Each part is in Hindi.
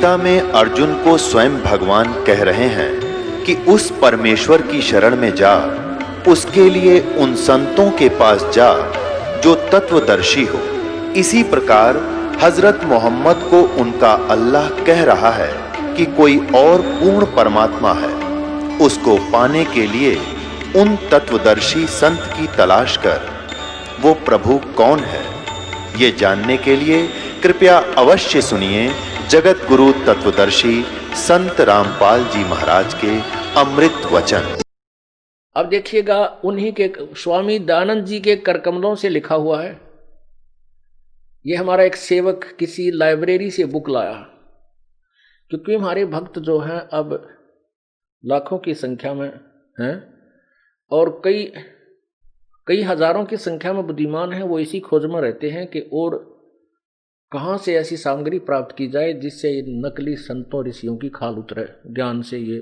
गीता में अर्जुन को स्वयं भगवान कह रहे हैं कि उस परमेश्वर की शरण में जा, उसके लिए उन संतों के पास जा जो तत्वदर्शी हो। इसी प्रकार हजरत मोहम्मद को उनका अल्लाह कह रहा है कि कोई और पूर्ण परमात्मा है, उसको पाने के लिए उन तत्वदर्शी संत की तलाश कर। वो प्रभु कौन है, ये जानने के लिए कृपया अवश्य सुनिए जगत गुरु तत्वदर्शी संत रामपाल जी महाराज के अमृत वचन। अब देखिएगा, उन्हीं के स्वामी दयानंद जी के करकमलों से लिखा हुआ है। ये हमारा एक सेवक किसी लाइब्रेरी से बुक लाया, क्योंकि हमारे भक्त जो हैं अब लाखों की संख्या में हैं और कई हजारों की संख्या में बुद्धिमान हैं। वो इसी खोज में रहते हैं कि और कहाँ से ऐसी सामग्री प्राप्त की जाए जिससे नकली संतों ऋषियों की खाल उतरे, ज्ञान से ये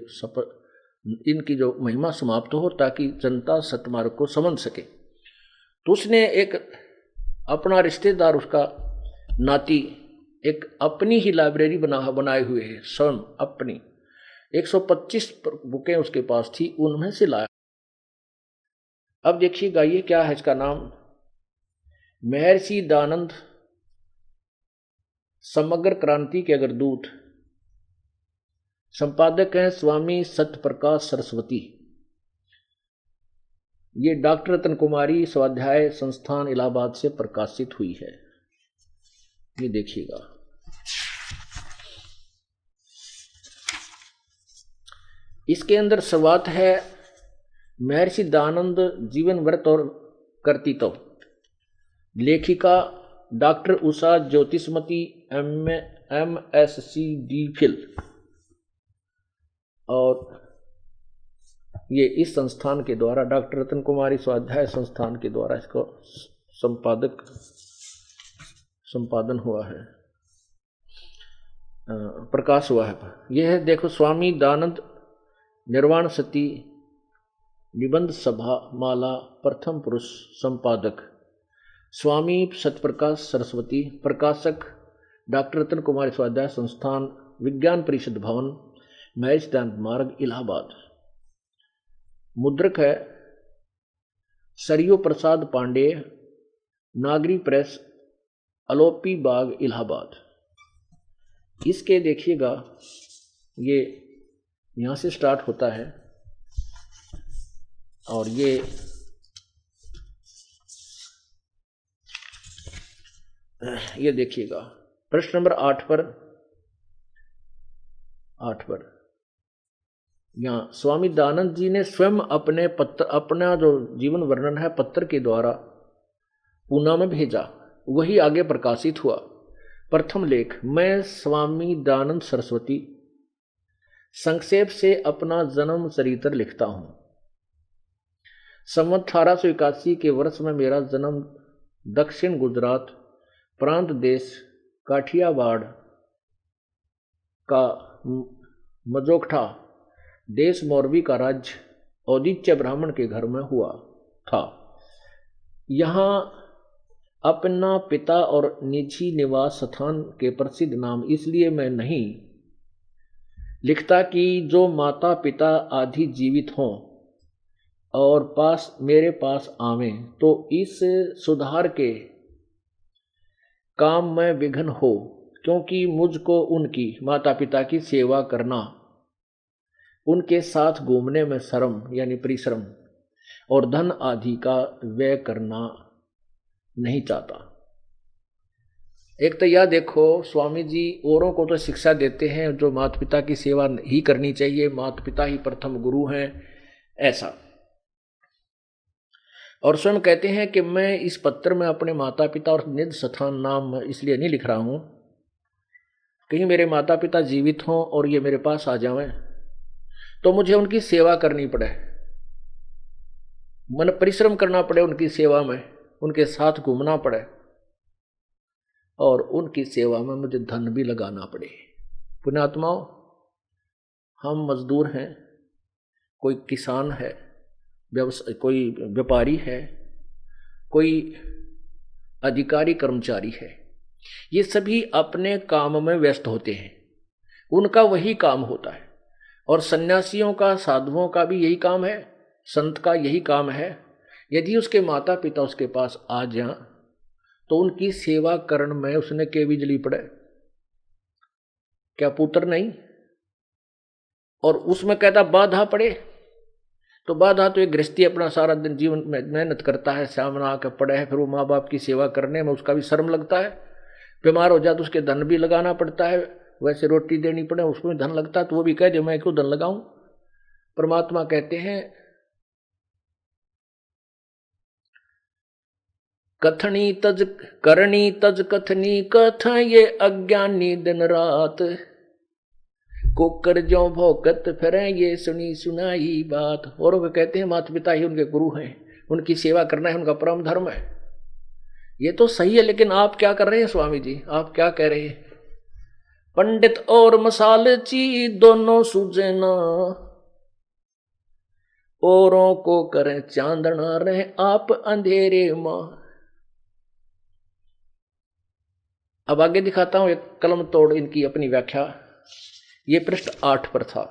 इनकी जो महिमा समाप्त हो, ताकि जनता सतमार्ग को समझ सके। तो उसने एक अपना रिश्तेदार, उसका नाती, एक अपनी ही लाइब्रेरी बनाए हुए है, स्वयं अपनी 125 बुकें उसके पास थी, उनमें से लाया। अब देखिएगा ये क्या है, इसका नाम महर्षि दयानंद समग्र क्रांति के अग्रदूत। संपादक हैं स्वामी सत्यप्रकाश सरस्वती। ये डॉक्टर रतन कुमारी स्वाध्याय संस्थान इलाहाबाद से प्रकाशित हुई है। ये देखिएगा, इसके अंदर शुरुआत है महर्षि दयानंद जीवन व्रत और कर्तृत्व। लेखिका डॉक्टर उषा ज्योतिषमती MSc DPhil, और ये इस संस्थान के द्वारा डॉक्टर रतन कुमारी स्वाध्याय संस्थान के द्वारा इसको संपादन हुआ है, प्रकाश हुआ है। यह है, देखो, स्वामी दयानंद निर्वाण सती निबंध सभा माला प्रथम पुरुष, संपादक स्वामी सत्यप्रकाश सरस्वती, प्रकाशक डॉक्टर रतन कुमारी स्वाध्याय संस्थान, विज्ञान परिषद भवन, महर्षि दयानंद मार्ग, इलाहाबाद। मुद्रक है सरयू प्रसाद पांडे, नागरी प्रेस, अलोपी बाग, इलाहाबाद। इसके देखिएगा, ये यहाँ से स्टार्ट होता है और ये देखिएगा प्रश्न नंबर 8 पर यहाँ स्वामी दयानंद जी ने स्वयं अपना जो जीवन वर्णन है पत्र के द्वारा पूना में भेजा, वही आगे प्रकाशित हुआ। प्रथम लेख, मैं स्वामी दयानंद सरस्वती संक्षेप से अपना जन्म चरित्र लिखता हूँ। संवत 1881 के वर्ष में मेरा जन्म दक्षिण गुजरात प्रांत देश काठियावाड़ का मजोकठा देश मोरबी का राज्य औदिच्य ब्राह्मण के घर में हुआ था। यहाँ अपना पिता और निजी निवास स्थान के प्रसिद्ध नाम इसलिए मैं नहीं लिखता कि जो माता पिता आदि जीवित हों और मेरे पास आवें तो इस सुधार के काम में विघ्न हो, क्योंकि मुझको उनकी माता पिता की सेवा करना, उनके साथ घूमने में श्रम यानी परिश्रम और धन आदि का व्यय करना नहीं चाहता। एक तो यह देखो, स्वामी जी औरों को तो शिक्षा देते हैं जो माता पिता की सेवा ही करनी चाहिए, माता पिता ही प्रथम गुरु हैं, ऐसा। और स्वयं कहते हैं कि मैं इस पत्र में अपने माता पिता और निज स्थान नाम इसलिए नहीं लिख रहा हूं कहीं मेरे माता पिता जीवित हों और ये मेरे पास आ जाएं तो मुझे उनकी सेवा करनी पड़े, मन परिश्रम करना पड़े उनकी सेवा में, उनके साथ घूमना पड़े और उनकी सेवा में मुझे धन भी लगाना पड़े। पुण्यात्माओं, हम मजदूर हैं, कोई किसान है, कोई व्यापारी है, कोई अधिकारी कर्मचारी है, ये सभी अपने काम में व्यस्त होते हैं। उनका वही काम होता है। और सन्यासियों का, साधुओं का भी यही काम है, संत का यही काम है। यदि उसके माता पिता उसके पास आ जाएं तो उनकी सेवा करण में उसने के बिजली पड़े, क्या पुत्र नहीं? और उसमें कहता बाधा पड़े, तो बाधा तो एक गृहस्थी अपना सारा दिन जीवन में मेहनत करता है, सामने आकर पड़े है, फिर वो माँ बाप की सेवा करने में उसका भी शर्म लगता है। बीमार हो जाए तो उसके धन भी लगाना पड़ता है, वैसे रोटी देनी पड़े उसमें धन लगता है, तो वो भी कह दे मैं क्यों धन लगाऊं। परमात्मा कहते हैं कथनी तज करनी तज कथनी कथ ये अज्ञानी दिन रात को कर जो भोकत फिर ये सुनी सुनाई बात। और वो कहते हैं माता पिता ही उनके गुरु हैं, उनकी सेवा करना है उनका परम धर्म है। ये तो सही है, लेकिन आप क्या कर रहे हैं स्वामी जी, आप क्या कह रहे हैं? पंडित और मसालची दोनों सूझे ना, औरों को करें चांदना रहे आप अंधेरे मां। अब आगे दिखाता हूं एक कलम तोड़ इनकी अपनी व्याख्या। ये पृष्ठ 8 पर था।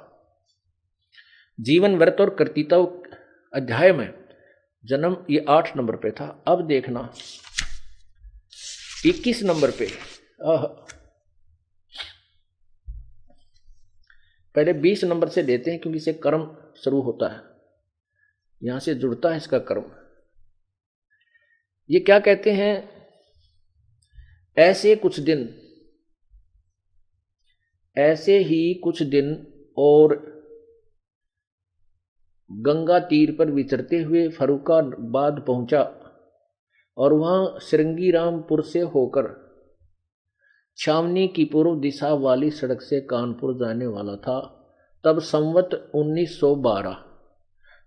जीवन व्रत और कर्तृत्व अध्याय में जन्म ये 8 नंबर पे था। अब देखना 21 नंबर पे, पहले 20 नंबर से देते हैं क्योंकि इसे कर्म शुरू होता है, यहां से जुड़ता है इसका कर्म। ये क्या कहते हैं? ऐसे ही कुछ दिन और गंगा तीर पर विचरते हुए फर्रुखाबाद पहुंचा और वहां श्रृंगीरामपुर से होकर छावनी की पूर्व दिशा वाली सड़क से कानपुर जाने वाला था। तब संवत 1912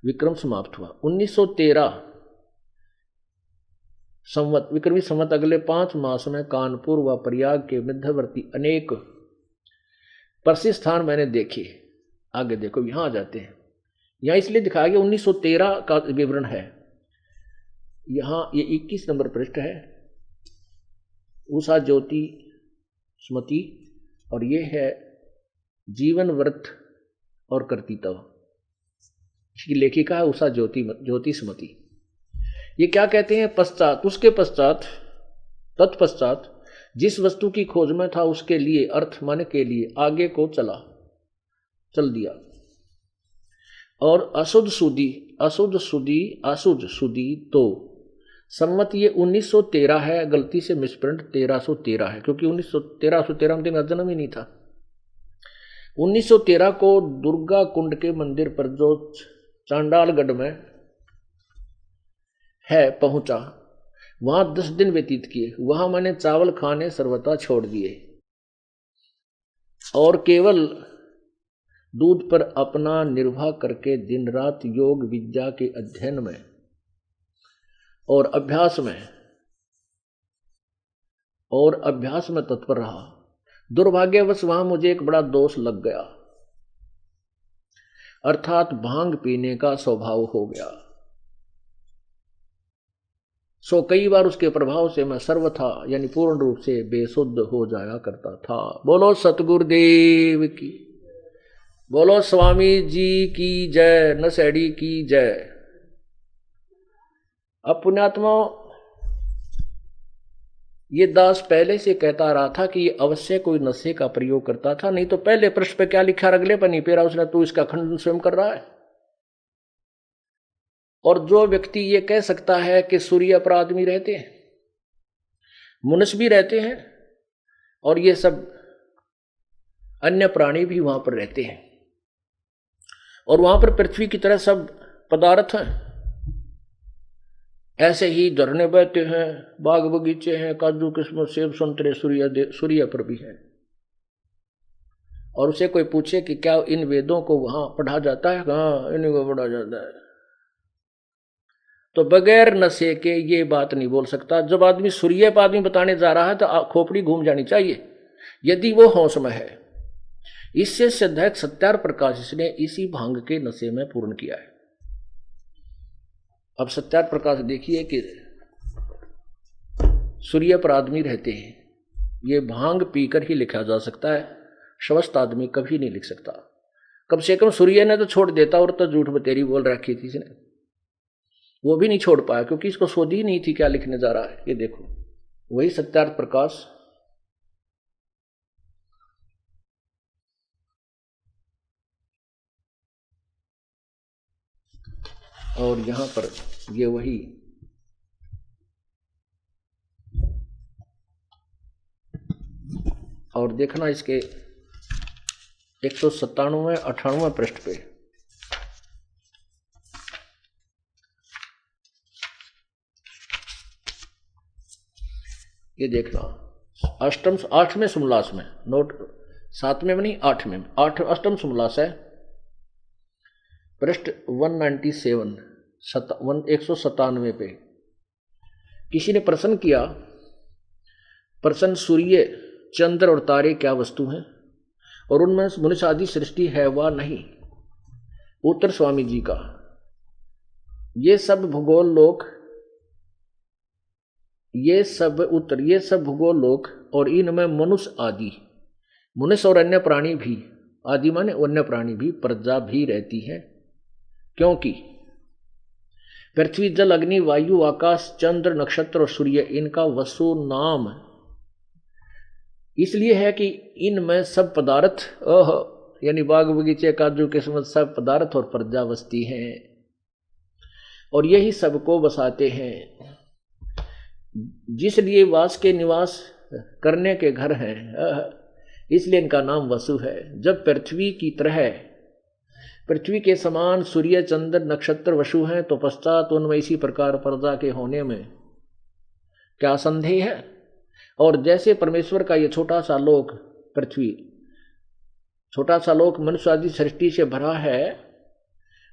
विक्रम समाप्त हुआ। 1913 संवत विक्रमी संवत अगले 5 मास में कानपुर व प्रयाग के मध्यवर्ती अनेक प्रसिद्ध स्थान मैंने देखे। आगे देखो, यहां आ जाते हैं। यहां इसलिए दिखाया गया 1913 का विवरण है। यहां ये 21 नंबर पृष्ठ है, उषा ज्योति स्मृति, और ये है जीवन व्रत और कर्तृत्व। इसकी लेखिका है उषा ज्योति स्मृति। ये क्या कहते हैं? पश्चात, उसके पश्चात, तत्पश्चात जिस वस्तु की खोज में था उसके लिए, अर्थ माने के लिए आगे को चल दिया। और अशुद्ध सुधी तो सम्मत ये 1913 है, गलती से मिसप्रिंट 1313 है, क्योंकि 1313 में मेरा जन्म ही नहीं था। 1913 को दुर्गा कुंड के मंदिर पर जो चांडालगढ़ में है पहुंचा, वहां 10 दिन व्यतीत किए। वहां मैंने चावल खाने सर्वथा छोड़ दिए और केवल दूध पर अपना निर्वाह करके दिन रात योग विद्या के अध्ययन में और अभ्यास में तत्पर रहा। दुर्भाग्यवश वहां मुझे एक बड़ा दोष लग गया, अर्थात भांग पीने का स्वभाव हो गया। सो कई बार उसके प्रभाव से मैं सर्वथा यानी पूर्ण रूप से बेसुद्ध हो जाया करता था। बोलो सतगुरुदेव की, बोलो स्वामी जी की जय, नशेड़ी की जय। अब पुण्यात्मा, ये दास पहले से कहता रहा था कि ये अवश्य कोई नशे का प्रयोग करता था, नहीं तो पहले पृष्ठ पे क्या लिखा अगले पर नहीं पेरा उसने, तू इसका खंडन स्वयं कर रहा है। और जो व्यक्ति ये कह सकता है कि सूर्य पर आदमी रहते हैं, मनुष्य भी रहते हैं और ये सब अन्य प्राणी भी वहां पर रहते हैं, और वहां पर पृथ्वी की तरह सब पदार्थ हैं, ऐसे ही झरने बहते हैं, बाग बगीचे हैं, काजू किस्मत सेब संतरे सूर्य पर भी है। और उसे कोई पूछे कि क्या इन वेदों को वहां पढ़ा जाता है? हाँ, इन्हीं को पढ़ा जाता है। तो बगैर नशे के ये बात नहीं बोल सकता। जब आदमी सूर्य पर आदमी बताने जा रहा है तो खोपड़ी घूम जानी चाहिए, यदि वो होश में है। इससे सिद्ध है सत्यार प्रकाश ने इसी भांग के नशे में पूर्ण किया है। अब सत्यार प्रकाश देखिए कि सूर्य पर आदमी रहते हैं, ये भांग पीकर ही लिखा जा सकता है। स्वस्थ आदमी कभी नहीं लिख सकता। कम से कम सूर्य ने तो छोड़ देता, और तो झूठ बतेरी बोल रखी थी इसने, वो भी नहीं छोड़ पाया, क्योंकि इसको सोच ही नहीं थी क्या लिखने जा रहा है। ये देखो वही सत्यार्थ प्रकाश। और यहां पर ये वही और देखना इसके 197-98 पृष्ठ पे ये देखना, आठवें सुमलास में, नोट 7वें में नहीं 8वें में, अष्टम सुमलास है, पृष्ठ 197 197 पे किसी ने प्रश्न किया, प्रश्न सूर्य चंद्र और तारे क्या वस्तु हैं और उनमें मनुष्य आदि सृष्टि है वा नहीं। उत्तर स्वामी जी का, ये सब भूगोल लोक, ये सब भूगोल लोक और इनमें मनुष्य आदि, मनुष्य और अन्य प्राणी भी, आदि माने अन्य प्राणी भी, प्रजा भी रहती है, क्योंकि पृथ्वी जल अग्नि वायु आकाश चंद्र नक्षत्र और सूर्य इनका वसु नाम इसलिए है कि इनमें सब पदार्थ यानी बाग बगीचे काजू किस्मत सब पदार्थ और प्रजा बसती हैं और यही सबको बसाते हैं, जिसलिए वास के निवास करने के घर हैं, इसलिए इनका नाम वसु है। जब पृथ्वी की तरह, पृथ्वी के समान सूर्य चंद्र नक्षत्र वसु हैं, तो पश्चात उनमें इसी प्रकार प्रजा के होने में क्या संदेह है। और जैसे परमेश्वर का ये छोटा सा लोक पृथ्वी, छोटा सा लोक मनुष्य आदि सृष्टि से भरा है,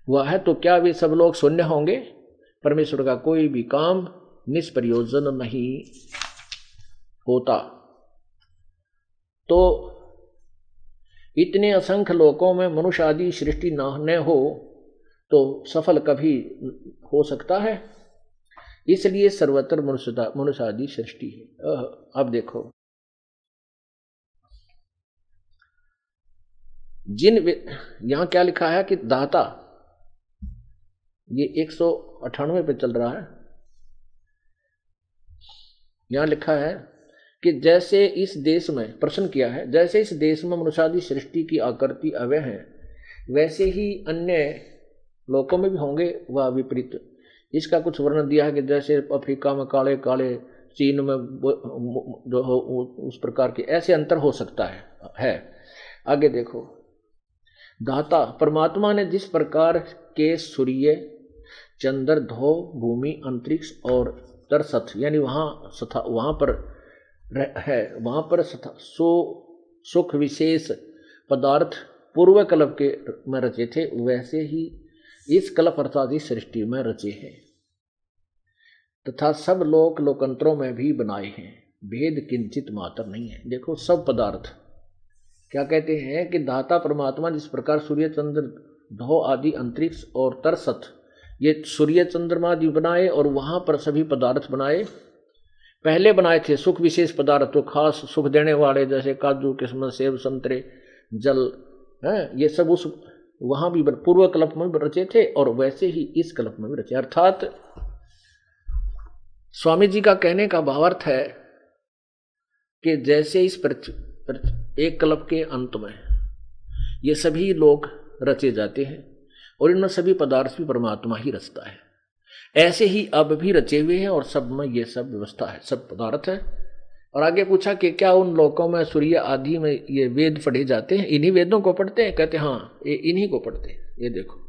वह है, तो क्या वे सब लोग शून्य होंगे? परमेश्वर का कोई भी काम निष्प्रयोजन नहीं होता। तो इतने असंख्य लोकों में मनुष्य आदि सृष्टि न हो तो सफल कभी हो सकता है? इसलिए सर्वत्र मनुष्य आदि सृष्टि है। अब देखो, यहां क्या लिखा है कि दाता, ये 198 पे चल रहा है, यहां लिखा है कि जैसे इस देश में, प्रश्न किया है, जैसे इस देश में मनुष्यादि सृष्टि की आकृति अवय है, वैसे ही अन्य लोकों में भी होंगे वह विपरीत। इसका कुछ वर्णन दिया है कि जैसे अफ्रीका में काले काले, चीन में जो हो उस प्रकार के, ऐसे अंतर हो सकता है। आगे देखो, दाता परमात्मा ने जिस प्रकार के सूर्य चंद्र धो भूमि अंतरिक्ष और तरसथ यानी वहां पर है, वहां पर सुख विशेष पदार्थ पूर्व कल्प के में रचे थे, वैसे ही इस कल्प अर्थात इस सृष्टि में रचे हैं तथा सब लोकंतरों में भी बनाए हैं, भेद किंचित मात्र नहीं है। देखो, सब पदार्थ क्या कहते हैं कि दाता परमात्मा जिस प्रकार सूर्य चंद्र धो आदि अंतरिक्ष और तरसथ, ये सूर्य चंद्रमा आदि बनाए और वहां पर सभी पदार्थ बनाए, पहले बनाए थे सुख विशेष पदार्थ, तो खास सुख देने वाले जैसे काजू किस्मत सेब संतरे जल है, ये सब उस वहां भी पूर्व कल्प में रचे थे और वैसे ही इस कल्प में भी रचे। अर्थात स्वामी जी का कहने का भावार्थ है कि जैसे इस एक कल्प के अंत में ये सभी लोग रचे जाते हैं और इनमें सभी पदार्थ भी परमात्मा ही रचता है, ऐसे ही अब भी रचे हुए हैं और सब में ये सब व्यवस्था है, सब पदार्थ है। और आगे पूछा कि क्या उन लोकों में सूर्य आदि में ये वेद पढ़े जाते हैं? इन्हीं वेदों को पढ़ते हैं? कहते हाँ, ये इन्हीं को पढ़ते हैं। ये देखो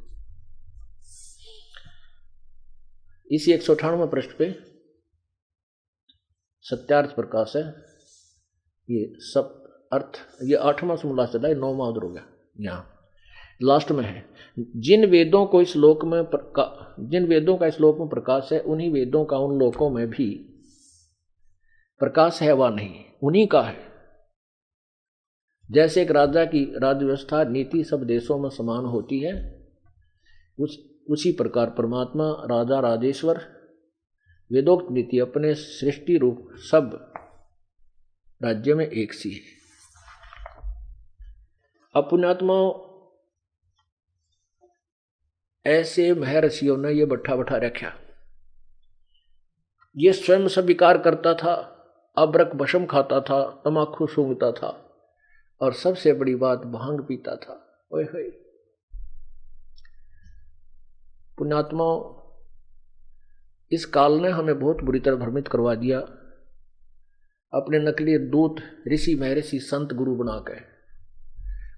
इसी 198 पृष्ठ पे सत्यार्थ प्रकाश है, ये सब अर्थ, ये 8वां सुमला चला है, 9वां उधर हो गया, यहाँ लास्ट में है। जिन वेदों का इस लोक में प्रकाश है, उन्हीं वेदों का उन लोकों में भी प्रकाश है वा नहीं, उन्हीं का है। जैसे एक राजा की राज्य व्यवस्था नीति सब देशों में समान होती है, उसी प्रकार परमात्मा राजा राजेश्वर वेदोक्त नीति अपने सृष्टि रूप सब राज्य में एक सी है। अब पुण्यात्माओं, ऐसे महर्षियों ने ये बट्ठा बैठा रखा। ये स्वयं स्वीकार करता था, अबरक भस्म खाता था, तमाकू सूंघता था, और सबसे बड़ी बात भांग पीता था। ओए होए पुण्यात्माओं, इस काल ने हमें बहुत बुरी तरह भ्रमित करवा दिया, अपने नकली दूत ऋषि महर्षि संत गुरु बनाकर।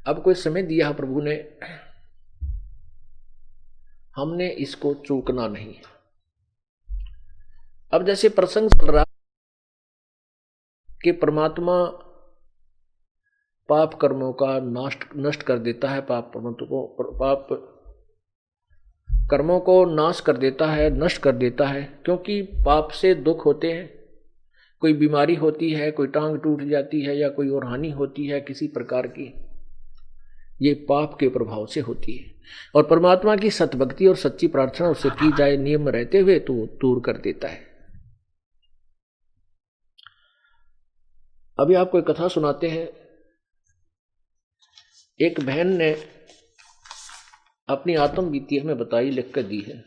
अब कोई समय दिया प्रभु ने, हमने इसको चूकना नहीं। अब जैसे प्रसंग चल रहा कि परमात्मा पाप कर्मों का नष्ट कर देता है, पाप कर्मों को नाश कर देता है, नष्ट कर देता है, क्योंकि पाप से दुख होते हैं। कोई बीमारी होती है, कोई टांग टूट जाती है, या कोई और हानि होती है किसी प्रकार की, ये पाप के प्रभाव से होती है। और परमात्मा की सतभक्ति और सच्ची प्रार्थना उससे की जाए नियम रहते हुए तो दूर कर देता है। अभी आपको एक कथा सुनाते हैं। एक बहन ने अपनी आत्म बीती हमें बताई, लिख कर दी है।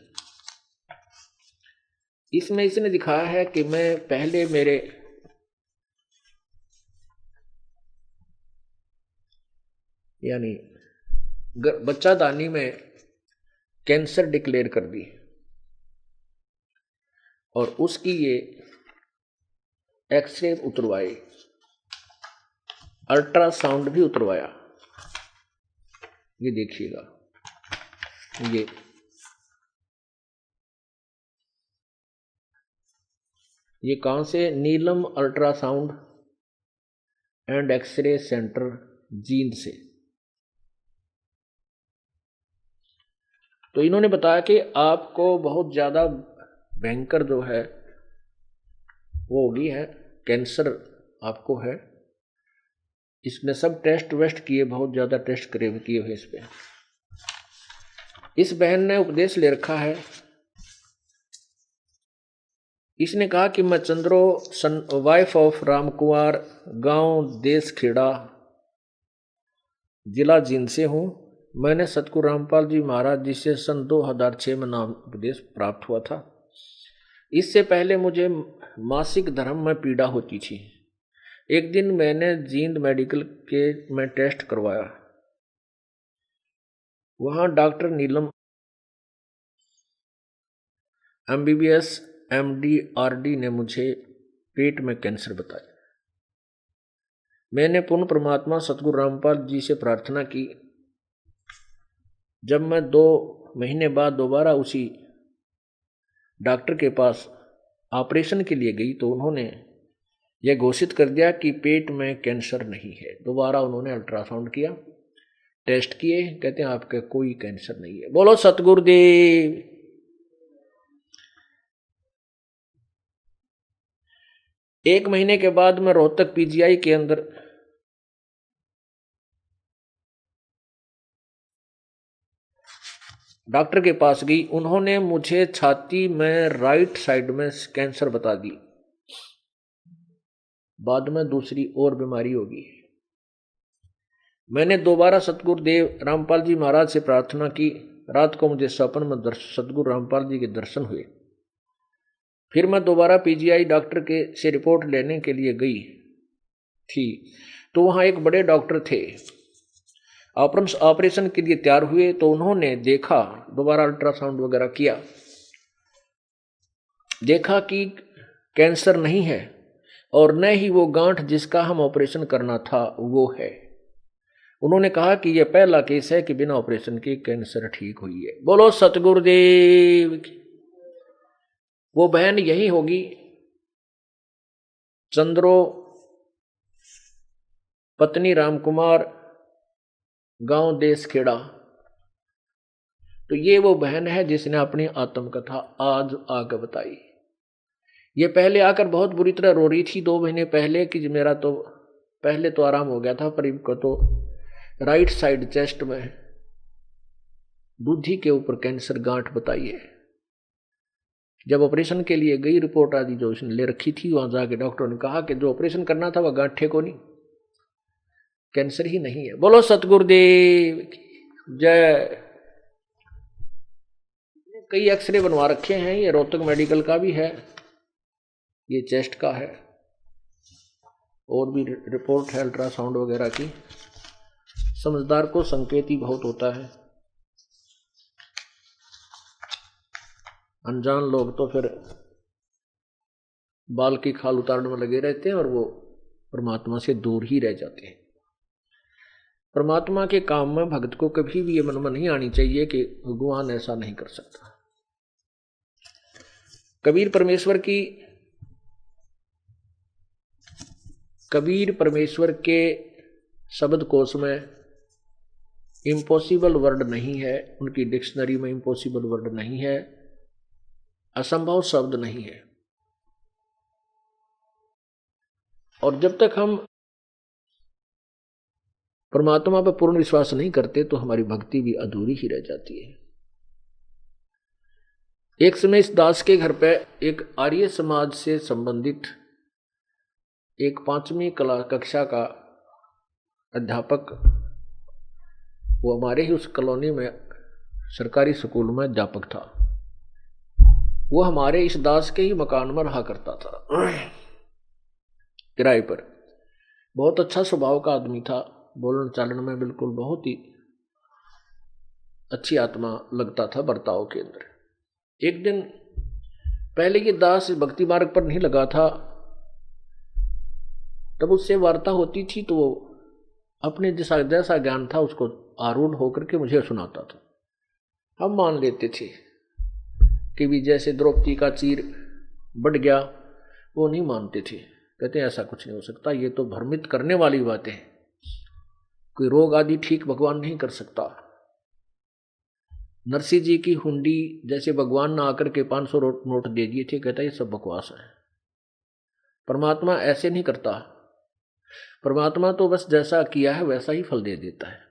इसमें इसने दिखाया है कि मैं पहले मेरे यानी बच्चादानी में कैंसर डिक्लेयर कर दी, और उसकी ये एक्सरे उतरवाए, अल्ट्रासाउंड भी उतरवाया। ये देखिएगा, ये कहां से? Neelam ultrasound and x-ray centre, Jind से। तो इन्होंने बताया कि आपको बहुत ज्यादा भयंकर जो है वो हो गई है, कैंसर आपको है। इसने सब टेस्ट वेस्ट किए, बहुत ज्यादा टेस्ट किए हुए इस पे। इस बहन ने उपदेश ले रखा है। इसने कहा कि मैं चंद्रो वाइफ ऑफ राम कुमार, गांव देश खेड़ा, जिला जींद से हूं। मैंने सतगुरु रामपाल जी महाराज जी से सन 2006 में नाम उपदेश प्राप्त हुआ था। इससे पहले मुझे मासिक धर्म में पीड़ा होती थी। एक दिन मैंने जींद मेडिकल में टेस्ट करवाया। वहां डॉक्टर नीलम MBBS MD RD ने मुझे पेट में कैंसर बताया। मैंने पुण्य परमात्मा सतगुरु रामपाल जी से प्रार्थना की। जब मैं 2 महीने बाद दोबारा उसी डॉक्टर के पास ऑपरेशन के लिए गई तो उन्होंने यह घोषित कर दिया कि पेट में कैंसर नहीं है। दोबारा उन्होंने अल्ट्रासाउंड किया, टेस्ट किए, कहते हैं आपके कोई कैंसर नहीं है। बोलो सतगुरुदेव। एक महीने के बाद मैं रोहतक PGI के अंदर डॉक्टर के पास गई। उन्होंने मुझे छाती में राइट साइड में कैंसर बता दी। बाद में दूसरी और बीमारी होगी। मैंने दोबारा सतगुरुदेव रामपाल जी महाराज से प्रार्थना की। रात को मुझे सपन में सतगुरु रामपाल जी के दर्शन हुए। फिर मैं दोबारा PGI डॉक्टर के से रिपोर्ट लेने के लिए गई थी, तो वहाँ एक बड़े डॉक्टर थे। ऑपरेशन के लिए तैयार हुए तो उन्होंने देखा, दोबारा अल्ट्रासाउंड वगैरह किया, देखा कि कैंसर नहीं है और न ही वो गांठ जिसका हम ऑपरेशन करना था वो है। उन्होंने कहा कि यह पहला केस है कि बिना ऑपरेशन के कैंसर ठीक हुई है। बोलो सतगुरुदेव की। वो बहन यही होगी, चंद्रो पत्नी राम कुमार, गांव देश खेड़ा। तो ये वो बहन है जिसने अपनी आत्मकथा आज आगे बताई। ये पहले आकर बहुत बुरी तरह रो रही थी 2 महीने पहले कि मेरा तो पहले तो आराम हो गया था, पर इनको तो राइट साइड चेस्ट में दूधी के ऊपर कैंसर गांठ बताई है। जब ऑपरेशन के लिए गई, रिपोर्ट आदि जो उसने ले रखी थी, वहां जाके डॉक्टर ने कहा कि जो ऑपरेशन करना था वह गांठ को नहीं, कैंसर ही नहीं है। बोलो सतगुरुदेव की जय। कई एक्सरे बनवा रखे हैं, ये रोहतक मेडिकल का भी है, ये चेस्ट का है, और भी रिपोर्ट है अल्ट्रासाउंड वगैरह की। समझदार को संकेत ही बहुत होता है, अनजान लोग तो फिर बाल की खाल उतारने में लगे रहते हैं और वो परमात्मा से दूर ही रह जाते हैं। परमात्मा के काम में भक्त को कभी भी ये मन में नहीं आनी चाहिए कि भगवान ऐसा नहीं कर सकता। कबीर परमेश्वर के शब्द कोश में इम्पॉसिबल वर्ड नहीं है, उनकी डिक्शनरी में इम्पॉसिबल वर्ड नहीं है, असंभव शब्द नहीं है। और जब तक हम परमात्मा पर पूर्ण विश्वास नहीं करते तो हमारी भक्ति भी अधूरी ही रह जाती है। एक समय इस दास के घर पे एक आर्य समाज से संबंधित एक 5वीं कक्षा का अध्यापक, वो हमारे ही उस कॉलोनी में सरकारी स्कूल में अध्यापक था, वो हमारे इस दास के ही मकान में रहा करता था किराए पर। बहुत अच्छा स्वभाव का आदमी था, बोलन चालन में बिल्कुल बहुत ही अच्छी आत्मा लगता था बर्ताव के अंदर। एक दिन पहले ये दास भक्ति मार्ग पर नहीं लगा था, तब उससे वार्ता होती थी तो वो अपने जैसा ज्ञान था उसको आरूढ़ होकर के मुझे सुनाता था। हम मान लेते थे कि भी जैसे द्रौपदी का चीर बढ़ गया, वो नहीं मानते थे, कहते ऐसा कुछ नहीं हो सकता, ये तो भ्रमित करने वाली बातें हैं, कोई रोग आदि ठीक भगवान नहीं कर सकता। नरसिंह जी की हुंडी जैसे भगवान ने आकर के 500 नोट दे दिए थे, कहता ये सब बकवास है, परमात्मा ऐसे नहीं करता, परमात्मा तो बस जैसा किया है वैसा ही फल दे देता है।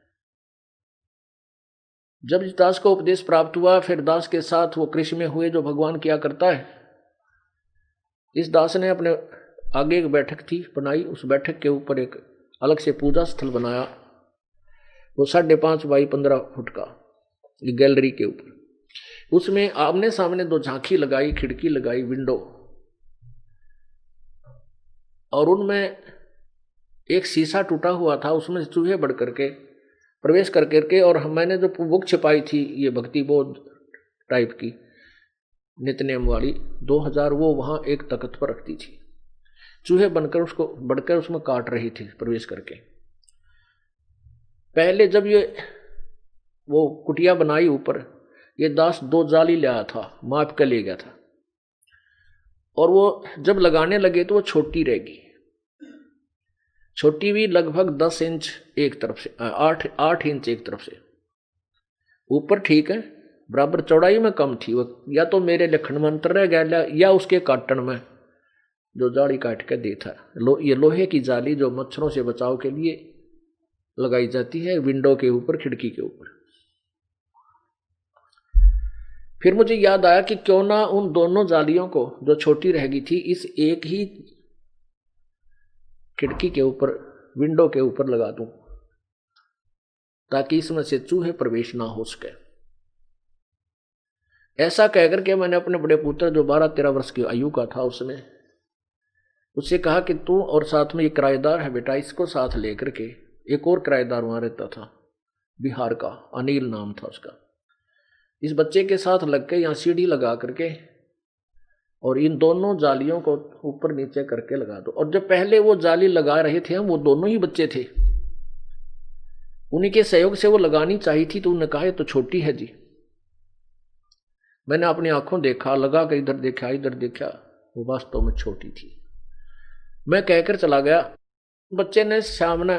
जब इस दास को उपदेश प्राप्त हुआ, फिर दास के साथ वो कृष्ण में हुए जो भगवान किया करता है। इस दास ने अपने आगे एक बैठक थी बनाई, उस बैठक के ऊपर एक अलग से पूजा स्थल बनाया, वो 5.5 बाई 15 फुट का गैलरी के ऊपर। उसमें आमने सामने 2 झांकी लगाई, खिड़की लगाई, विंडो, और उनमें एक शीशा टूटा हुआ था, उसमें चूहे बढ़ करके प्रवेश कर करके, और मैंने जो बुक छिपाई थी ये भक्ति बोध टाइप की नित्यनेम वाली 2000, वो वहां एक तख्त पर रखती थी। चूहे बनकर उसको बढ़कर उसमें काट रही थी प्रवेश करके। पहले जब ये वो कुटिया बनाई ऊपर, ये दास 2 जाली ले आया था, माप कर ले गया था, और वो जब लगाने लगे तो वो छोटी रहेगी, छोटी भी लगभग 10 इंच एक तरफ से, 8 इंच एक तरफ से, ऊपर ठीक है, बराबर चौड़ाई में कम थी वो, या तो मेरे लखन में अंतर रह गया या उसके काटन में जो जाली काट के दे था। ये लोहे की जाली जो मच्छरों से बचाव के लिए लगाई जाती है विंडो के ऊपर, खिड़की के ऊपर। फिर मुझे याद आया कि क्यों ना उन दोनों जालियों को जो छोटी रह गई थी इस एक ही खिड़की के ऊपर, विंडो के ऊपर लगा दूं, ताकि इसमें से चूहे प्रवेश ना हो सके। ऐसा कहकर के मैंने अपने बड़े पुत्र जो 12-13 वर्ष की आयु का था उससे कहा कि तू और साथ में ये किराएदार है बेटा, इसको साथ लेकर के, एक और किराएदार वहां रहता था बिहार का, अनिल नाम था उसका, इस बच्चे के साथ लग के यहाँ सीढ़ी लगा करके और इन दोनों जालियों को ऊपर नीचे करके लगा दो। और जब पहले वो जाली लगा रहे थे वो दोनों ही बच्चे थे, उन्हीं के सहयोग से वो लगानी चाहिए थी, तो उन्होंने कहा ये तो छोटी है जी। मैंने अपनी आंखों देखा, लगा कर इधर देखा इधर देखा, वो वास्तव में छोटी थी। मैं कहकर चला गया, बच्चे ने सामने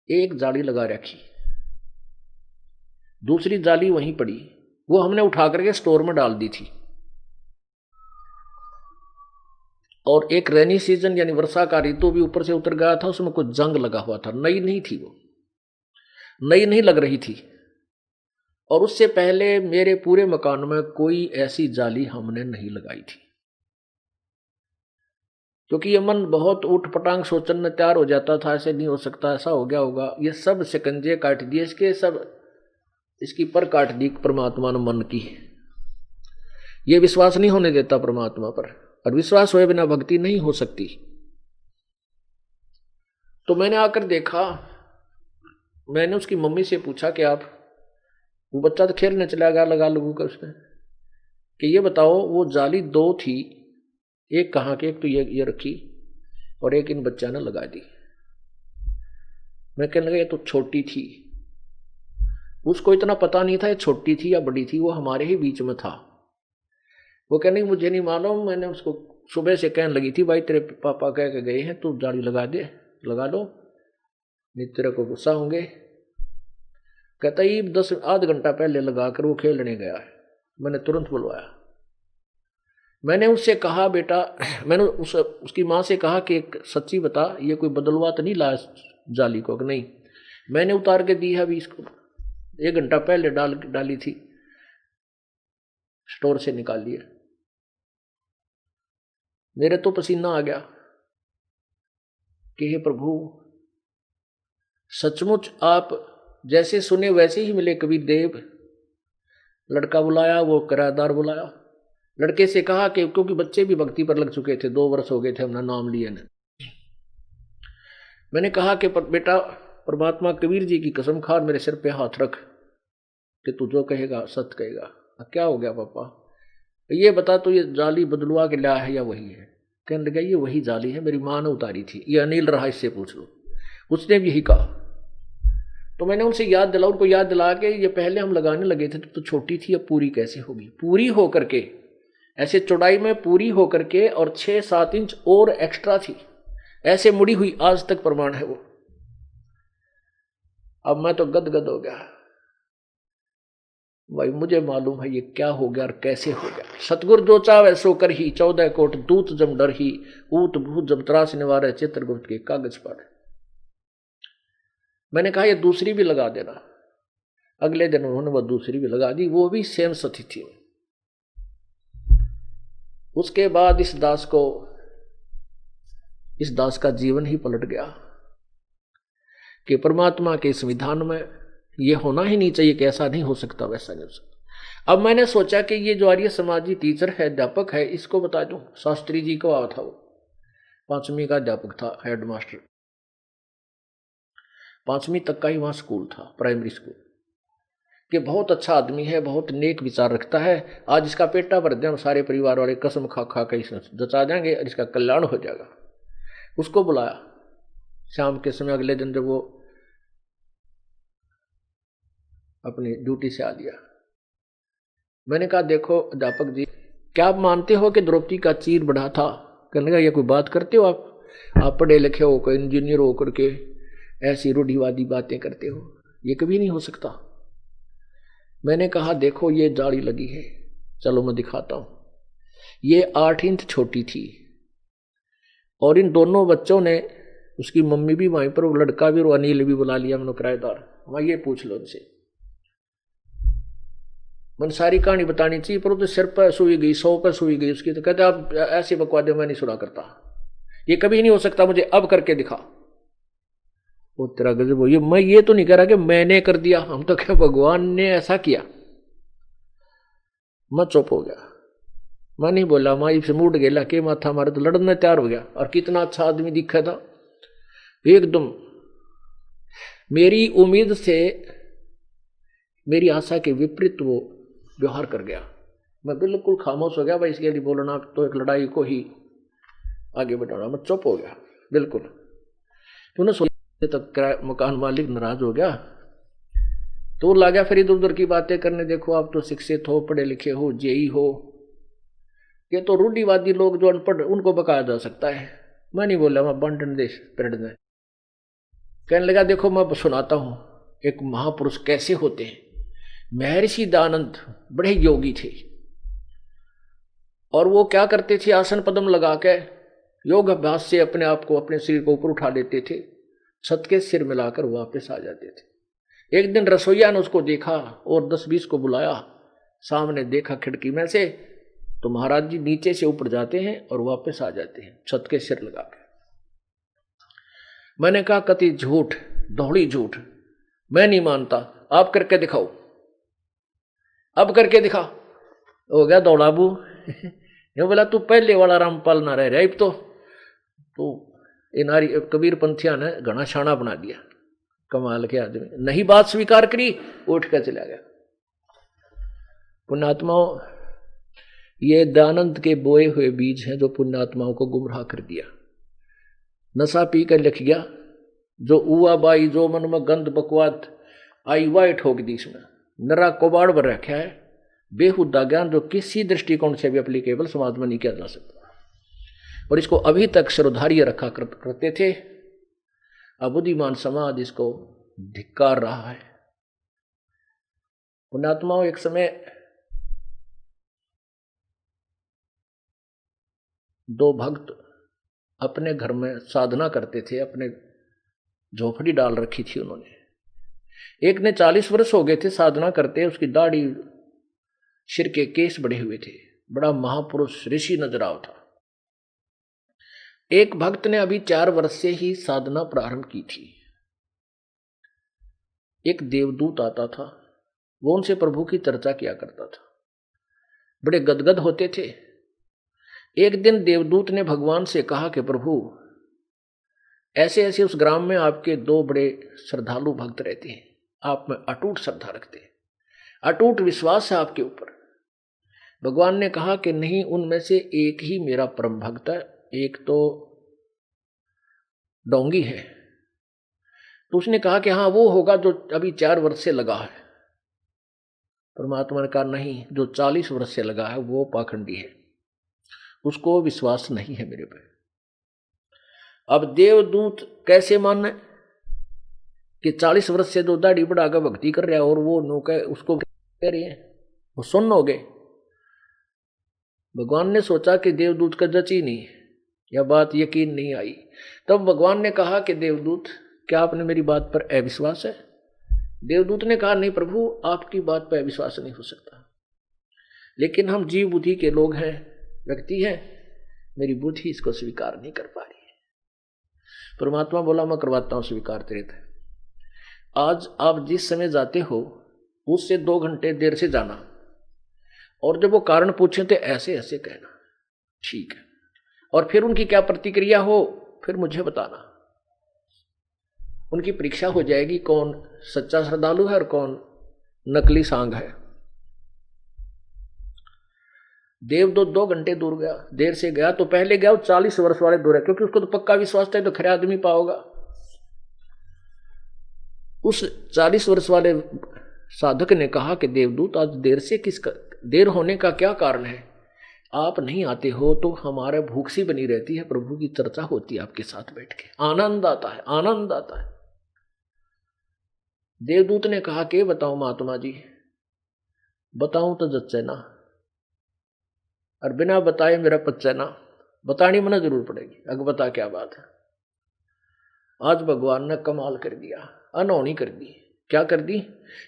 एक जाली लगा रखी, दूसरी जाली वहीं पड़ी, वो हमने उठा करके स्टोर में डाल दी थी। और एक रेनी सीजन यानी वर्षा का ऋतु भी ऊपर से उतर गया था, उसमें कुछ जंग लगा हुआ था, नई नहीं थी, वो नई नहीं लग रही थी। और उससे पहले मेरे पूरे मकान में कोई ऐसी जाली हमने नहीं लगाई थी। क्योंकि ये मन बहुत ऊट पटांग सोचने में तैयार हो जाता था, ऐसे नहीं हो सकता, ऐसा हो गया होगा। ये सब शिकंजे काट दिए इसके, सब इसकी पर काट दी परमात्मा ने मन की। ये विश्वास नहीं होने देता परमात्मा पर, और विश्वास हुए बिना भक्ति नहीं हो सकती। तो मैंने आकर देखा, मैंने उसकी मम्मी से पूछा कि आप, वो बच्चा तो खेलने चला गया लगा लगू कर उसने, कि ये बताओ वो जाली दो थी, एक कहाँ के, एक तो ये रखी और एक इन बच्चा ने लगा दी। मैं कहने लगा ये तो छोटी थी। उसको इतना पता नहीं था ये छोटी थी या बड़ी थी, वो हमारे ही बीच में था। वो कहने मुझे नहीं मालूम, मैंने उसको सुबह से कहने लगी थी भाई तेरे पापा कह के गए हैं तू जाली लगा दे, लगा लो नहीं तेरे को गुस्सा होंगे। कहता ये 10 आध घंटा पहले लगा कर वो खेलने गया है। मैंने तुरंत बुलवाया, मैंने उससे कहा बेटा, मैंने उसकी माँ से कहा कि एक सच्ची बता ये कोई बदलवा तो नहीं लाया जाली को? नहीं, मैंने उतार के दी है अभी इसको, 1 घंटा पहले डाली थी, स्टोर से निकाल लिया। मेरे तो पसीना आ गया कि हे प्रभु, सचमुच आप जैसे सुने वैसे ही मिले कबीर देव। लड़का बुलाया, वो किराएदार बुलाया, लड़के से कहा कि क्योंकि बच्चे भी भक्ति पर लग चुके थे, 2 वर्ष हो गए थे हमने नाम लिए न। मैंने कहा कि बेटा परमात्मा कबीर जी की कसम खा, मेरे सिर पे हाथ रख कि तू जो कहेगा सच कहेगा। क्या हो गया पापा? ये बता तो ये जाली बदलवा के लाया है या वही है? कहने लगा ये वही जाली है, मेरी माँ ने उतारी थी, ये अनिल रहा, इससे पूछ लो। उसने भी यही कहा। तो मैंने उनसे याद दिला, उनको याद दिला के ये पहले हम लगाने लगे थे तो छोटी थी, अब पूरी कैसे होगी? पूरी होकर के ऐसे चौड़ाई में पूरी होकर के और 6-7 इंच और एक्स्ट्रा थी, ऐसे मुड़ी हुई, आज तक प्रमाण है वो। अब मैं तो गदगद हो गया भाई, मुझे मालूम है ये क्या हो गया और कैसे हो गया। सतगुर जो चावे सो कर ही, 14 कोट दूत जम डर ही, ऊत भूत जब त्रास निवारे, चित्रगुप्त के कागज पढ़। मैंने कहा ये दूसरी भी लगा देना। अगले दिन उन्होंने वो दूसरी भी लगा दी, वो भी सेम सती थी। उसके बाद इस दास का जीवन ही पलट गया कि परमात्मा के संविधान में ये होना ही नहीं चाहिए कि ऐसा नहीं हो सकता, वैसा नहीं हो सकता। अब मैंने सोचा कि ये जो आर्य समाजी टीचर है, अध्यापक है, इसको बता दूं। शास्त्री जी को आया था, वो 5वीं का अध्यापक था, हेडमास्टर। 5वीं तक का ही वहां स्कूल था, प्राइमरी स्कूल। कि बहुत अच्छा आदमी है, बहुत नेक विचार रखता है, आज इसका पेटा भर दें, सारे परिवार वाले कसम खा खा के जचा जाएंगे और इसका कल्याण हो जाएगा। उसको बुलाया शाम के समय, अगले दिन जब वो अपनी ड्यूटी से आ गया। मैंने कहा देखो अध्यापक जी, क्या आप मानते हो कि द्रौपदी का चीर बढ़ा था? कहने लगा ये कोई बात करते हो आप पढ़े लिखे हो, कोई इंजीनियर हो करके ऐसी रूढ़िवादी बातें करते हो, ये कभी नहीं हो सकता। मैंने कहा देखो ये जाली लगी है, चलो मैं दिखाता हूं। ये 8 इंच छोटी थी और इन दोनों बच्चों ने, उसकी मम्मी भी वहीं पर, वो लड़का भी और अनिल भी बुला लिया मैंने किराएदार, वहां ये पूछ लो उनसे। मैंने सारी कहानी बतानी चाहिए पर वो तो सिर पर सुई गई, 100 पर सुई गई उसकी। तो कहते आप ऐसे बकवादे मैं नहीं सुना करता, ये कभी नहीं हो सकता, मुझे अब करके दिखा। वो तेरा गजब हो, ये मैं ये तो नहीं कह रहा कि मैंने कर दिया, हम तो क्या भगवान ने ऐसा किया। मैं चुप हो गया, मैं नहीं बोला। माई से मूड गेला के माथा मारे तो लड़ने तैयार हो गया। और कितना अच्छा आदमी दिखा था, एकदम मेरी उम्मीद से, मेरी आशा के विपरीत वो व्यवहार कर गया। मैं बिल्कुल खामोश हो गया भाई, इसके लिए बोलना तो एक लड़ाई को ही आगे बढ़ाना। मैं चुप हो गया बिल्कुल। तूने सोचा तक मकान मालिक नाराज हो गया तो ला गया फिर इधर उधर की बातें करने। देखो आप तो शिक्षित हो, पढ़े लिखे हो, जेई हो, ये तो रूढ़िवादी लोग जो अनपढ़ उनको बकाया जा सकता है। मैं नहीं बोला, मैं बंटन देश पलट गए। कहने लगा देखो मैं सुनाता हूं एक महापुरुष कैसे होते हैं। महर्षि दयानंद बड़े योगी थे और वो क्या करते थे, आसन पद्म लगा के योग अभ्यास से अपने आप को, अपने शरीर को ऊपर उठा लेते थे, छत के सिर मिलाकर वापस आ जाते थे। एक दिन रसोईया ने उसको देखा और 10-20 को बुलाया, सामने देखा खिड़की में से तो महाराज जी नीचे से ऊपर जाते हैं और वापस आ जाते हैं छत के सिर लगा के। मैंने कहा कति झूठ, दोहरी झूठ, मैं नहीं मानता, आप करके दिखाओ, अब करके दिखा। हो गया दौड़ाबू। ये बोला तू पहले वाला रामपाल ना रह रहा, अब तो ये नारी कबीर पंथिया ने घना छाना बना दिया। कमाल के आदमी, नहीं बात स्वीकार करी, उठ कर चला गया। पुण्यात्माओं, ये दयानंद के बोए हुए बीज हैं जो पुण्यात्माओं को गुमराह कर दिया। नशा पी कर लिख गया, जो उआ बाई जो मन में गंद बकवाद आई वाई ठोक दी, इसमें नरा कोबाड़ भर रखा है। बेहुदा ज्ञान जो किसी दृष्टिकोण से भी एप्लीकेबल समाज में नहीं किया जा सकता, और इसको अभी तक श्रद्धार्य रखा करते थे। अब बुद्धिमान समाज इसको धिक्कार रहा है। पुण्यात्माओं, एक समय दो भक्त अपने घर में साधना करते थे, अपने झोपड़ी डाल रखी थी उन्होंने। एक ने 40 वर्ष हो गए थे साधना करते, उसकी दाढ़ी सिर के केस बढ़े हुए थे, बड़ा महापुरुष ऋषि नजर आता था। एक भक्त ने अभी 4 वर्ष से ही साधना प्रारंभ की थी। एक देवदूत आता था, वो उनसे प्रभु की चर्चा किया करता था, बड़े गदगद होते थे। एक दिन देवदूत ने भगवान से कहा कि प्रभु, ऐसे ऐसे उस ग्राम में आपके 2 बड़े श्रद्धालु भक्त रहते हैं, आप में अटूट श्रद्धा रखते हैं, अटूट विश्वास है आपके ऊपर। भगवान ने कहा कि नहीं, उनमें से एक ही मेरा परम भक्त है, एक तो डोंगी है। तो उसने कहा कि हाँ, वो होगा जो अभी 4 वर्ष से लगा है। परमात्मा ने कहा नहीं, जो 40 वर्ष से लगा है वो पाखंडी है, उसको विश्वास नहीं है मेरे पे। अब देवदूत कैसे माने कि 40 वर्ष से जो दाढ़ी बढ़ाकर भक्ति कर रहा है और वो नौका उसको कह रही है, वो सुन्न हो गए। भगवान ने सोचा कि देवदूत का जची नहीं, यह बात यकीन नहीं आई। तब भगवान ने कहा कि देवदूत, क्या आपने मेरी बात पर अविश्वास है? देवदूत ने कहा नहीं प्रभु, आपकी बात पर अविश्वास नहीं हो सकता, लेकिन हम जीव बुद्धि के लोग हैं, व्यक्ति है, मेरी बुद्धि इसको स्वीकार नहीं कर पा रही है। परमात्मा बोला मैं करवाता हूं स्वीकार तेरे थे। आज आप जिस समय जाते हो उससे 2 घंटे देर से जाना, और जब वो कारण पूछे तो ऐसे ऐसे कहना, ठीक है, और फिर उनकी क्या प्रतिक्रिया हो फिर मुझे बताना। उनकी परीक्षा हो जाएगी कौन सच्चा श्रद्धालु है और कौन नकली सांग है। देवदूत 2 घंटे दूर गया, देर से गया, तो पहले गया 40 वर्ष वाले दूर है, क्योंकि उसको तो पक्का विश्वास था तो खरे आदमी पाओगा। उस 40 वर्ष वाले साधक ने कहा कि देवदूत, आज देर होने का क्या कारण है? आप नहीं आते हो तो हमारे भूख सी बनी रहती है, प्रभु की चर्चा होती है आपके साथ बैठ के, आनंद आता है, आनंद आता है। देवदूत ने कहा कि बताओ महात्मा जी, बताऊं तो जच्चे ना, और बिना बताए मेरा पच्चे ना, बतानी मना जरूर पड़ेगी। अग बता क्या बात है? आज भगवान ने कमाल कर दिया, अनहोनी कर दी। क्या कर दी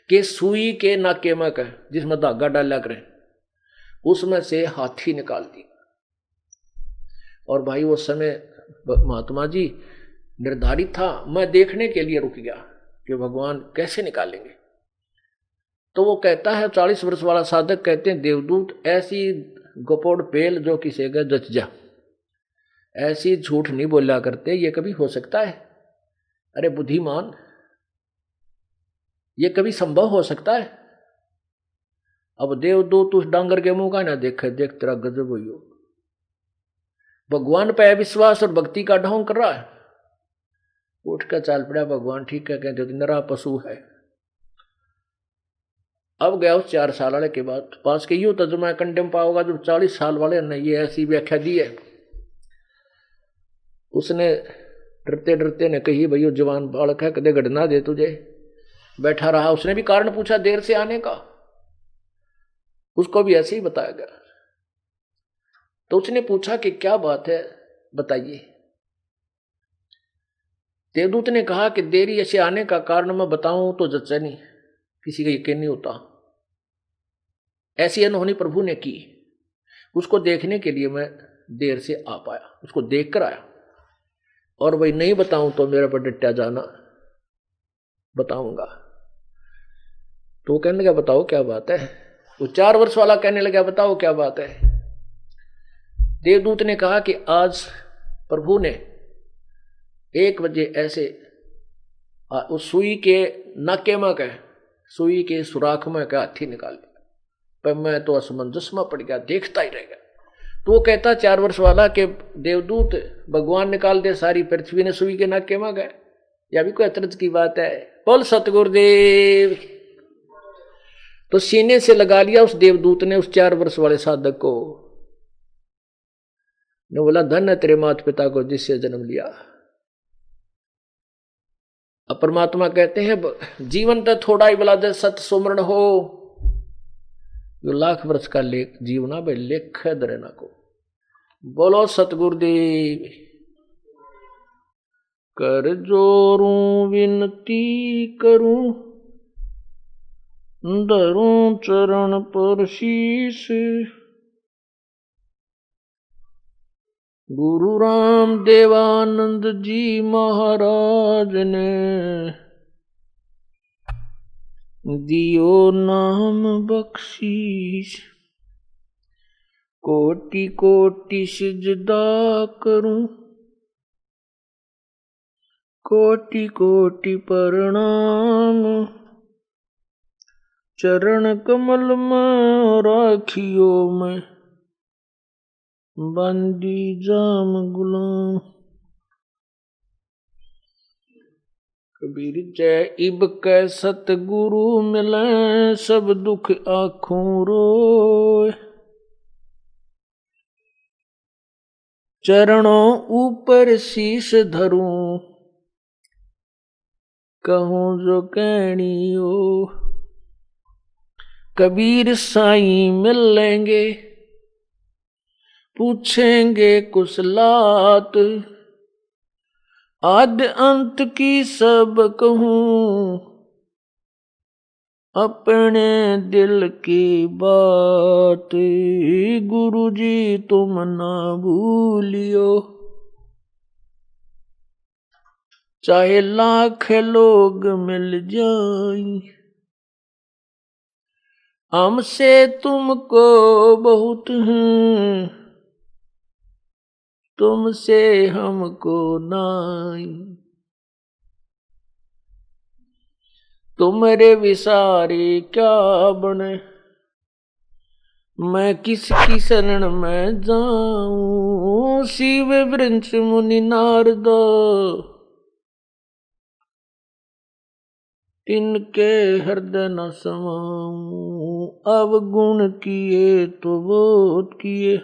कि सुई के नाके में का जिसमें धागा डाला करें, उसमें से हाथी निकाल दी। और भाई वो समय महात्मा जी निर्धारित था, मैं देखने के लिए रुक गया कि भगवान कैसे निकालेंगे। तो वो कहता है 40 वर्ष वाला साधक, कहते हैं देवदूत, ऐसी गोपोड़ पेल जो किसी का जच जा, ऐसी झूठ नहीं बोला करते, ये कभी हो सकता है? अरे बुद्धिमान, ये कभी संभव हो सकता है? अब देवदूत उस डांगर के मुंह का ना देखे, देख तेरा गजब हुई हो। भगवान पे अविश्वास और भक्ति का ढोंग कर रहा है। उठ कर चाल पड़ा, भगवान ठीक है, कहते नरा पशु है। अब गया उस 4 साल वाले के बाद पास के, यूं तजुमा कंडेम पाओगा जो 40 साल वाले ने ये ऐसी व्याख्या दी है। उसने डरते डरते ने कही, भैया जवान बालक है, कदे गढ़ ना दे तुझे। बैठा रहा, उसने भी कारण पूछा देर से आने का, उसको भी ऐसे ही बताया गया। तो उसने पूछा कि क्या बात है बताइए। देवदूत ने कहा कि देरी ऐसे आने का कारण मैं बताऊं तो जच्चा नहीं, किसी का यकीन नहीं होता। ऐसी अनहोनी प्रभु ने की। उसको देखने के लिए मैं देर से आ पाया, उसको देख कर आया। और वही नहीं बताऊं तो मेरे पर डटा जाना, बताऊंगा। तो वो कहने लगा बताओ क्या बात है। वो 4 वर्ष वाला कहने लगा बताओ क्या बात है। देवदूत ने कहा कि आज प्रभु ने 1 बजे ऐसे उस सुई के नाके में कह, सुई के सुराख में का हाथी निकाल दिया। पर मैं तो असमंजस में पड़ गया, देखता ही रह गया। तो वो कहता 4 वर्ष वाला के देवदूत भगवान निकाल दे सारी पृथ्वी ने सुई के नाके में गए, या भी कोई अतरज की बात है। बोल सतगुरुदेव। तो सीने से लगा लिया उस देवदूत ने उस 4 वर्ष वाले साधक को। ने बोला धन्य तेरे माता पिता को जिससे जन्म लिया। अब परमात्मा कहते हैं जीवन तो थोड़ा ही बला दे सत सुमरण हो, जो 1,00,000 वर्ष का लेख जीवना भाई लेख है दरेना को। बोलो सतगुरुदेव। कर जोरूं विनती करूं, धरूं चरण पर शीश। गुरु राम देवानंद जी महाराज ने दियो नाम बख्शीश। कोटि कोटि सिजदा करूं, कोटि कोटि प्रणाम। चरण कमल में राखियो मैं, बंदी जाम गुलाम। कबीर जय इब कै सतगुरु मिले, सब दुख आँखों रोए। चरणों ऊपर शीश धरूं, कहूं जो कहनी हो। कबीर साईं मिल लेंगे, पूछेंगे कुशलात। आद्य अंत की सब कहूं, अपने दिल की बात। गुरु जी तुम ना भूलियो, चाहे 1,00,000 लोग मिल जाएं। हमसे तुमको बहुत हैं, तुमसे हमको नाई। तुम्हारे विसारे क्या बने, मैं किसकी शरण में जाऊं। शिव वृंश मुनि नारद, इनके हृदय न समाऊं। अवगुण किए तो बहुत किए,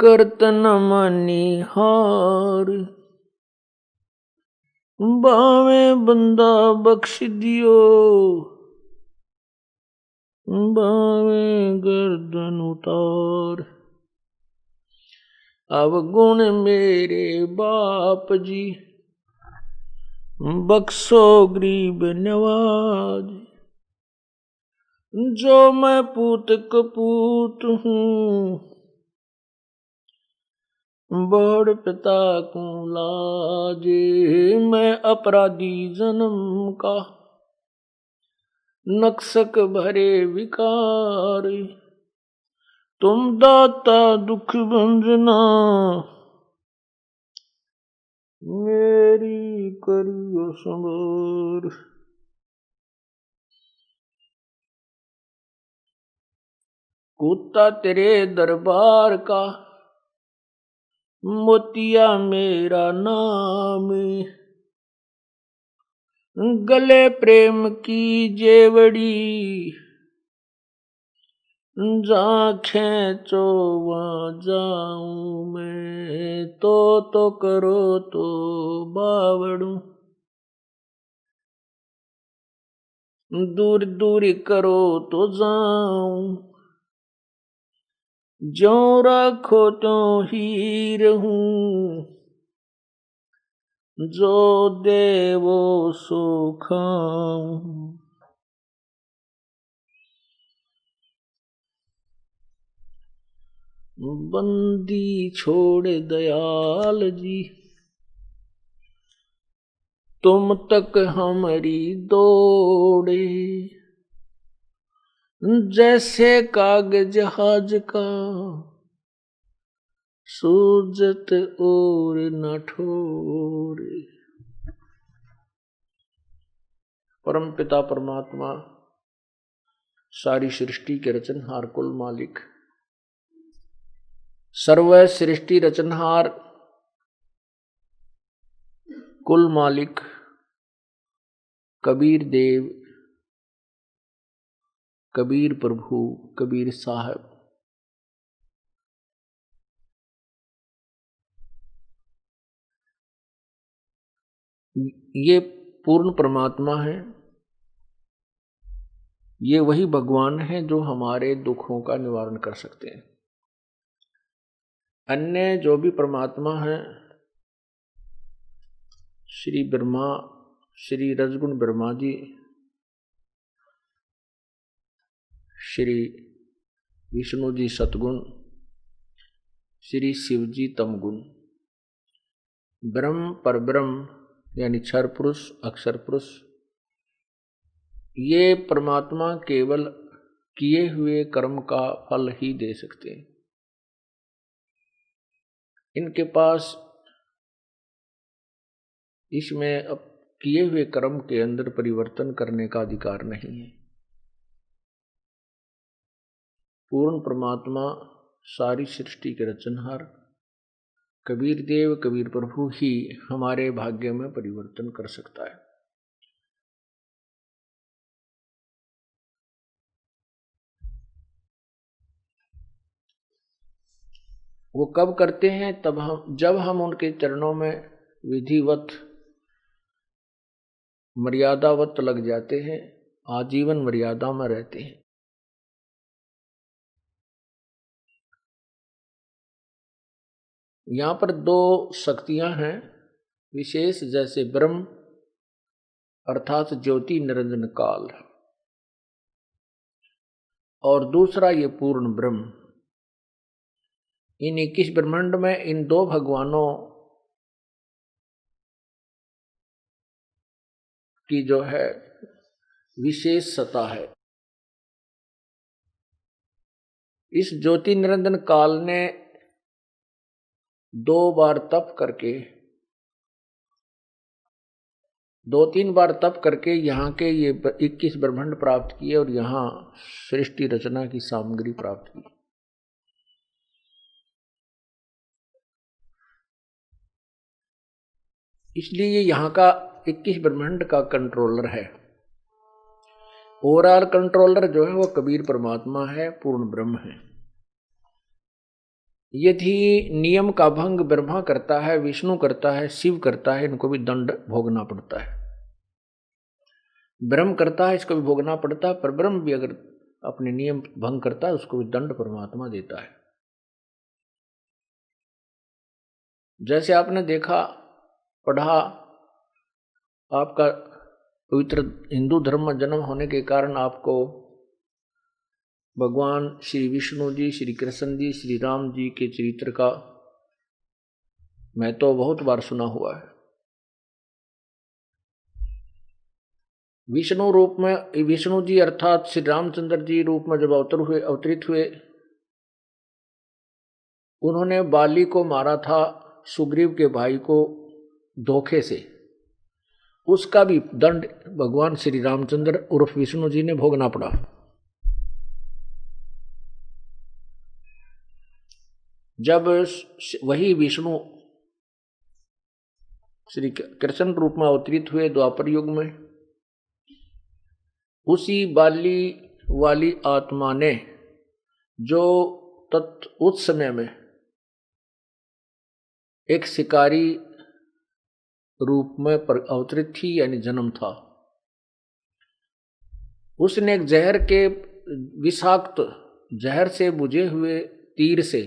करत न मानी हार। बावे बंदा बख्श दियो, बावे गर्दन उतार। अवगुण मेरे बाप जी, बख्शो गरीब नवाज। जो मैं पूत कपूत हूँ, बड़ पिता को लाज। मैं अपराधी जन्म का, नक्सक भरे विकार। तुम दाता दुख भंजना, मेरी करियो संभार। कुत्ता तेरे दरबार का, मोतिया मेरा नाम। गले प्रेम की जेवड़ी, जहाँ खेचो वहाँ जाऊं मैं। तो करो तो बावड़ू, दूर दूर करो तो जाऊं। जो रखो तो ही रहूं, जो देवो सो खाऊं। बंदी छोड़ दयाल जी, तुम तक हमारी दौड़े, जैसे कागज जहाज का सूजत और न ठोरे। परम पिता परमात्मा सारी सृष्टि के रचनहार कुल मालिक, सर्व सृष्टि रचनहार कुल मालिक कबीर देव, कबीर प्रभु, कबीर साहब, ये पूर्ण परमात्मा है। ये वही भगवान है जो हमारे दुखों का निवारण कर सकते हैं। अन्य जो भी परमात्मा है, श्री ब्रह्मा, श्री रजगुण ब्रह्मा जी, श्री विष्णु जी सतगुण, श्री शिव जी तमगुण, ब्रह्म परब्रह्म यानी क्षर पुरुष, अक्षर पुरुष, ये परमात्मा केवल किए हुए कर्म का फल ही दे सकते हैं। इनके पास इसमें अब किए हुए कर्म के अंदर परिवर्तन करने का अधिकार नहीं है। पूर्ण परमात्मा सारी सृष्टि के रचनहार कबीर देव, कबीर प्रभु ही हमारे भाग्य में परिवर्तन कर सकता है। वो कब करते हैं? जब हम उनके चरणों में विधिवत मर्यादावत लग जाते हैं, आजीवन मर्यादा में रहते हैं। यहाँ पर दो शक्तियां हैं विशेष, जैसे ब्रह्म अर्थात ज्योति निरंजन काल, और दूसरा ये पूर्ण ब्रह्म। इन 21 ब्रह्मांड में इन दो भगवानों की जो है विशेष सत्ता है। इस ज्योति निरंजन काल ने 2 बार तप करके, 2-3 बार तप करके यहाँ के ये 21 ब्रह्मांड प्राप्त किए और यहाँ सृष्टि रचना की सामग्री प्राप्त की। इसलिए ये यहाँ का 21 ब्रह्मांड का कंट्रोलर है। ओवरऑल कंट्रोलर जो है वो कबीर परमात्मा है, पूर्ण ब्रह्म है। यदि नियम का भंग ब्रह्मा करता है, विष्णु करता है, शिव करता है, इनको भी दंड भोगना पड़ता है। ब्रह्म करता है, इसको भी भोगना पड़ता है, पर ब्रह्म भी अगर अपने नियम भंग करता है उसको भी दंड परमात्मा देता है। जैसे आपने देखा, पढ़ा, आपका पवित्र हिंदू धर्म में जन्म होने के कारण आपको भगवान श्री विष्णु जी, श्री कृष्ण जी, श्री राम जी के चरित्र का मैं तो बहुत बार सुना हुआ है। विष्णु रूप में, विष्णु जी अर्थात श्री रामचंद्र जी रूप में जब अवतरित हुए, उन्होंने बाली को मारा था, सुग्रीव के भाई को, धोखे से। उसका भी दंड भगवान श्री रामचंद्र उर्फ विष्णु जी ने भोगना पड़ा। जब वही विष्णु श्री कृष्ण रूप में अवतरित हुए द्वापर युग में, उसी बाली वाली आत्मा ने जो उस समय में एक शिकारी रूप में अवतरित थी, यानी जन्म था, उसने एक जहर के विषाक्त जहर से बुझे हुए तीर से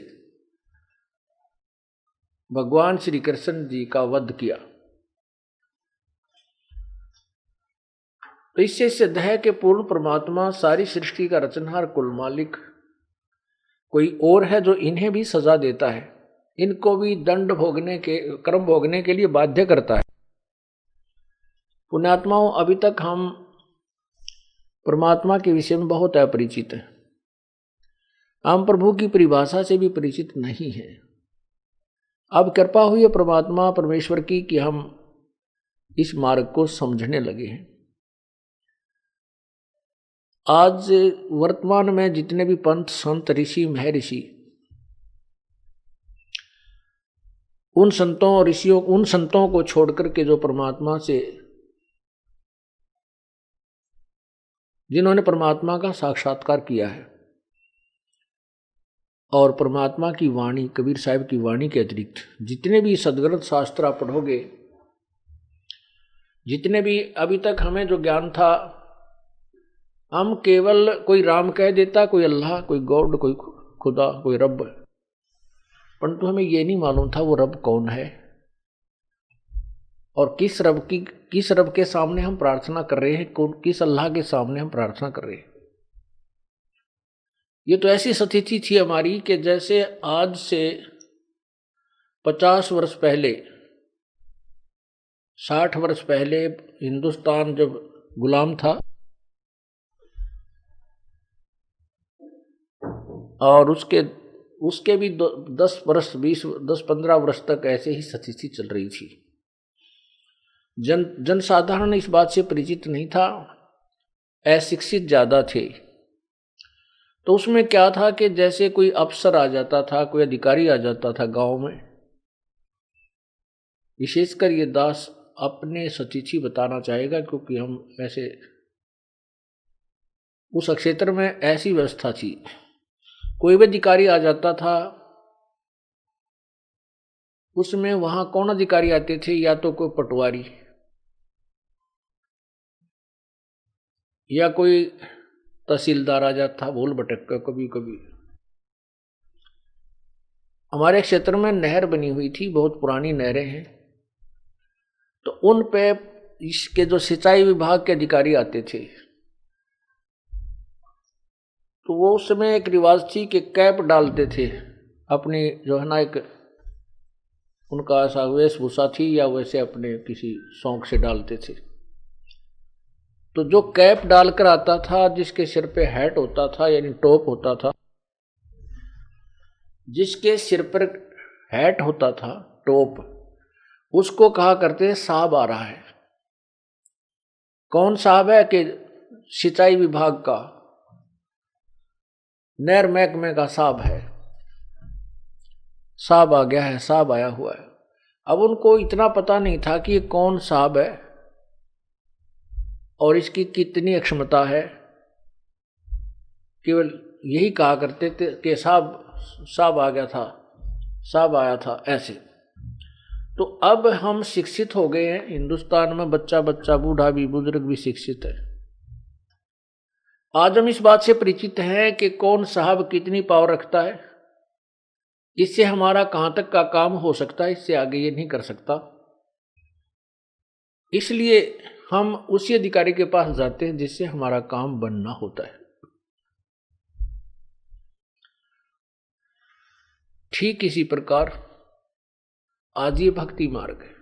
भगवान श्री कृष्ण जी का वध किया। तो इससे सिद्ध है कि पूर्ण परमात्मा सारी सृष्टि का रचनहार कुल मालिक कोई और है जो इन्हें भी सजा देता है, इनको भी दंड भोगने के, कर्म भोगने के लिए बाध्य करता है। पुण्यात्माओं, अभी तक हम परमात्मा के विषय में बहुत अपरिचित हैं। हम प्रभु की परिभाषा से भी परिचित नहीं है। अब कृपा हुई है परमात्मा परमेश्वर की कि हम इस मार्ग को समझने लगे हैं। आज वर्तमान में जितने भी पंथ, संत, ऋषि, महर्षि, उन संतों और ऋषियों, उन संतों को छोड़कर के जो परमात्मा से, जिन्होंने परमात्मा का साक्षात्कार किया है और परमात्मा की वाणी, कबीर साहिब की वाणी के अतिरिक्त जितने भी सदग्रंथ शास्त्र आप पढ़ोगे, जितने भी अभी तक हमें जो ज्ञान था, हम केवल कोई राम कह देता, कोई अल्लाह, कोई गॉड, कोई खुदा, कोई रब, परंतु हमें ये नहीं मालूम था वो रब कौन है और किस रब के सामने हम प्रार्थना कर रहे हैं, किस अल्लाह के सामने हम प्रार्थना कर रहे हैं। ये तो ऐसी स्थिति थी हमारी कि जैसे आज से 50 वर्ष पहले, 60 वर्ष पहले हिंदुस्तान जब गुलाम था और उसके भी 10-15 वर्ष तक ऐसे ही स्थिति चल रही थी। जनसाधारण इस बात से परिचित नहीं था, अशिक्षित ज़्यादा थे। तो उसमें क्या था कि जैसे कोई अफसर आ जाता था, कोई अधिकारी आ जाता था गांव में, विशेषकर ये दास अपने स्थिति बताना चाहेगा क्योंकि हम ऐसे उस क्षेत्र में ऐसी व्यवस्था थी। कोई भी अधिकारी आ जाता था, उसमें वहां कौन अधिकारी आते थे, या तो कोई पटवारी या कोई तहसीलदार आ जाता, भूल भटक कर कभी कभी। हमारे क्षेत्र में नहर बनी हुई थी, बहुत पुरानी नहरें हैं, तो उन पे इसके जो सिंचाई विभाग के अधिकारी आते थे, तो वो उस समय एक रिवाज थी कि कैप डालते थे अपनी, जो है ना, एक उनका ऐसा वेशभूषा थी, या वैसे अपने किसी शौक से डालते थे। तो जो कैप डालकर आता था, जिसके सिर पे हैट होता था यानी टोप होता था, जिसके सिर पर हैट होता था, टोप, उसको कहा करते साहब आ रहा है। कौन साहब है? कि सिंचाई विभाग का, नहर महकमे का साहब है, साहब आ गया है, साहब आया हुआ है। अब उनको इतना पता नहीं था कि ये कौन साहब है और इसकी कितनी अक्षमता है, केवल यही कहा करते थे कि साहब आ गया था, साहब आया था, ऐसे। तो अब हम शिक्षित हो गए हैं हिंदुस्तान में, बच्चा बच्चा, बूढ़ा भी, बुजुर्ग भी शिक्षित है। आज हम इस बात से परिचित हैं कि कौन साहब कितनी पावर रखता है, इससे हमारा कहां तक का काम हो सकता है, इससे आगे ये नहीं कर सकता। इसलिए हम उसी अधिकारी के पास जाते हैं जिससे हमारा काम बनना होता है। ठीक इसी प्रकार आज ये भक्ति मार्ग है।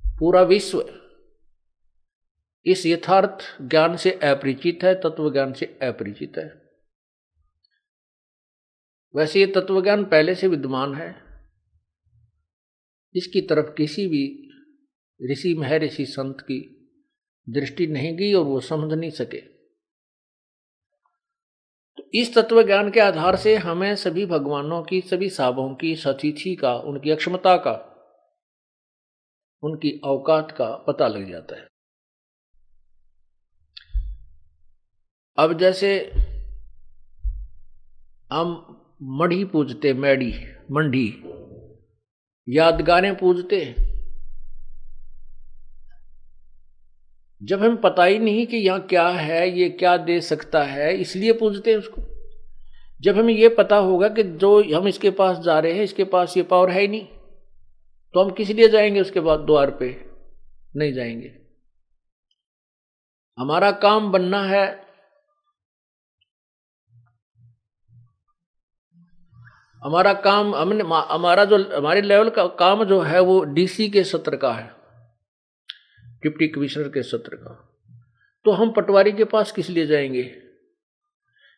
पूरा विश्व इस यथार्थ ज्ञान से अपरिचित है, तत्व ज्ञान से अपरिचित है। वैसे ये तत्व ज्ञान पहले से विद्यमान है, इसकी तरफ किसी भी ऋषि, महर्षि, संत की दृष्टि नहीं गई और वो समझ नहीं सके। तो इस तत्व ज्ञान के आधार से हमें सभी भगवानों की, सभी साहबों की सतिथि का, उनकी अक्षमता का, उनकी औकात का पता लग जाता है। अब जैसे हम मढ़ी पूजते, मैडी, मंडी, यादगारें पूजते, जब हमें पता ही नहीं कि यहाँ क्या है, ये क्या दे सकता है, इसलिए पूजते हैं उसको। जब हमें ये पता होगा कि जो हम इसके पास जा रहे हैं, इसके पास ये पावर है ही नहीं, तो हम किस लिए जाएंगे उसके बाद द्वार पे? नहीं जाएंगे। हमारा काम बनना है हमारा काम हमने हमारा जो हमारे लेवल का काम जो है वो डीसी के सत्र का है, डिप्टी कमिश्नर के सत्र का। तो हम पटवारी के पास किस लिए जाएंगे,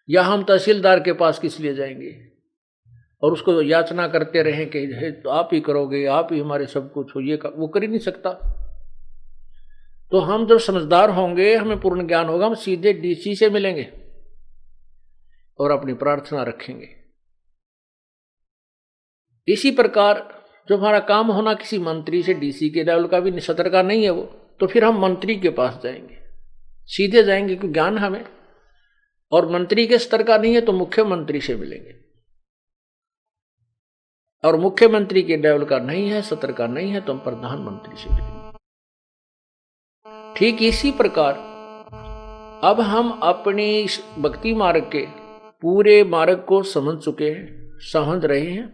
या हम तहसीलदार के पास किस लिए जाएंगे और उसको याचना करते रहें कि तो आप ही करोगे, आप ही हमारे सब कुछ हो, ये वो कर ही नहीं सकता। तो हम जब समझदार होंगे, हमें पूर्ण ज्ञान होगा, हम सीधे डीसी से मिलेंगे और अपनी प्रार्थना रखेंगे। इसी प्रकार जो हमारा काम होना किसी मंत्री से, डीसी के लेवल का भी सत्र का नहीं है वो, तो फिर हम मंत्री के पास जाएंगे, सीधे जाएंगे क्योंकि ज्ञान हमें, और मंत्री के स्तर का नहीं है तो मुख्यमंत्री से मिलेंगे, और मुख्यमंत्री के लेवल का नहीं है, सत्र का नहीं है तो हम प्रधानमंत्री से मिलेंगे। ठीक इसी प्रकार अब हम अपनी भक्ति मार्ग के पूरे मार्ग को समझ चुके हैं, समझ रहे हैं,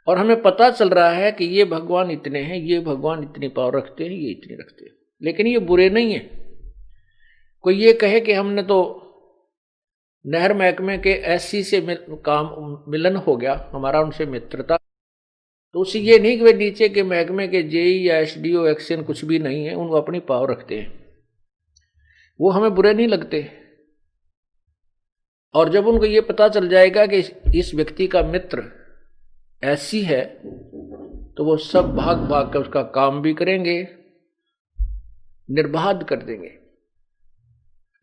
और हमें पता चल रहा है कि ये भगवान इतने हैं, ये भगवान इतनी पावर रखते हैं, ये इतनी रखते हैं, लेकिन ये बुरे नहीं है। कोई ये कहे कि हमने तो नहर महकमे के एससी से मिलन हो गया, हमारा उनसे मित्रता, तो उसे ये नहीं कि वे नीचे के महकमे के जेई या एसडीओ एक्शन कुछ भी नहीं है, उनको अपनी पावर रखते हैं, वो हमें बुरे नहीं लगते। और जब उनको ये पता चल जाएगा कि इस व्यक्ति का मित्र ऐसी है, तो वो सब भाग भाग कर उसका काम भी करेंगे, निर्बाध कर देंगे,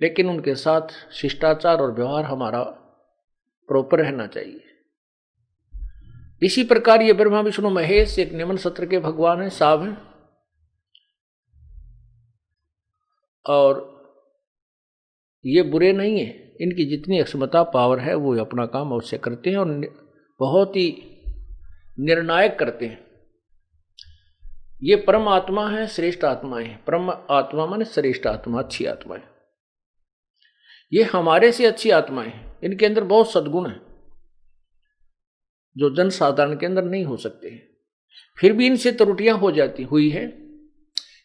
लेकिन उनके साथ शिष्टाचार और व्यवहार हमारा प्रॉपर रहना चाहिए। इसी प्रकार ये ब्रह्मा विष्णु महेश एक निमन सत्र के भगवान है, साहब हैं, और ये बुरे नहीं है, इनकी जितनी क्षमता पावर है वो अपना काम अवश्य करते हैं और बहुत ही निर्णायक करते हैं। ये परम आत्मा है, श्रेष्ठ आत्मा है। परम आत्मा माने श्रेष्ठ आत्मा, अच्छी आत्मा है। ये हमारे से अच्छी आत्माएं हैं, इनके अंदर बहुत सद्गुण है जो जन साधारण के अंदर नहीं हो सकते हैं। फिर भी इनसे त्रुटियां हो जाती हुई है,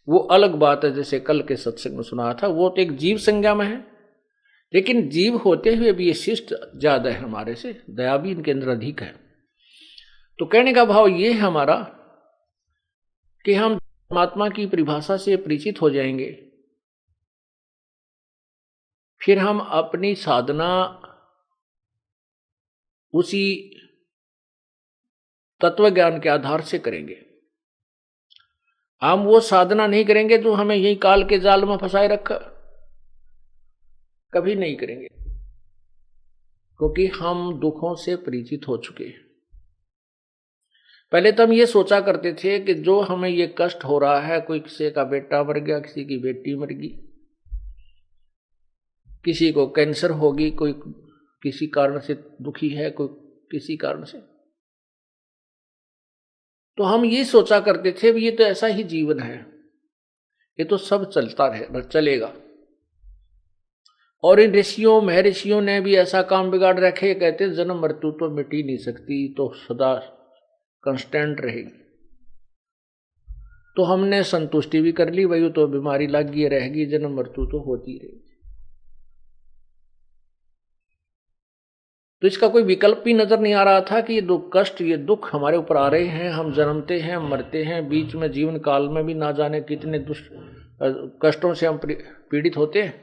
वो अलग बात है। जैसे कल के सत्संग में सुना था, वो तो एक जीव संज्ञा में है, लेकिन जीव होते हुए भी ये शिष्ट ज्यादा है हमारे से, दया भी इनके अंदर अधिक है। तो कहने का भाव ये है हमारा कि हम परमात्मा की परिभाषा से परिचित हो जाएंगे, फिर हम अपनी साधना उसी तत्व ज्ञान के आधार से करेंगे। हम वो साधना नहीं करेंगे जो हमें यही काल के जाल में फंसाए रखा, कभी नहीं करेंगे, क्योंकि हम दुखों से परिचित हो चुके हैं। पहले तो हम ये सोचा करते थे कि जो हमें ये कष्ट हो रहा है, कोई किसी का बेटा मर गया, किसी की बेटी मर गई, किसी को कैंसर होगी, कोई किसी कारण से दुखी है, कोई किसी कारण से, तो हम ये सोचा करते थे ये तो ऐसा ही जीवन है, ये तो सब चलता रहे चलेगा। और इन ऋषियों महर्षियों ने भी ऐसा काम बिगाड़ रखे, कहते जन्म मृत्यु तो मिट ही नहीं सकती, तो सदा कांस्टेंट रहेगी। तो हमने संतुष्टि भी कर ली, वही तो बीमारी लगी रहेगी, जन्म मृत्यु तो होती रहेगी। तो इसका कोई विकल्प भी नजर नहीं आ रहा था कि ये दुख कष्ट, ये दुख हमारे ऊपर आ रहे हैं, हम जन्मते हैं, मरते हैं, बीच में जीवन काल में भी ना जाने कितने कष्टों से हम पीड़ित होते हैं।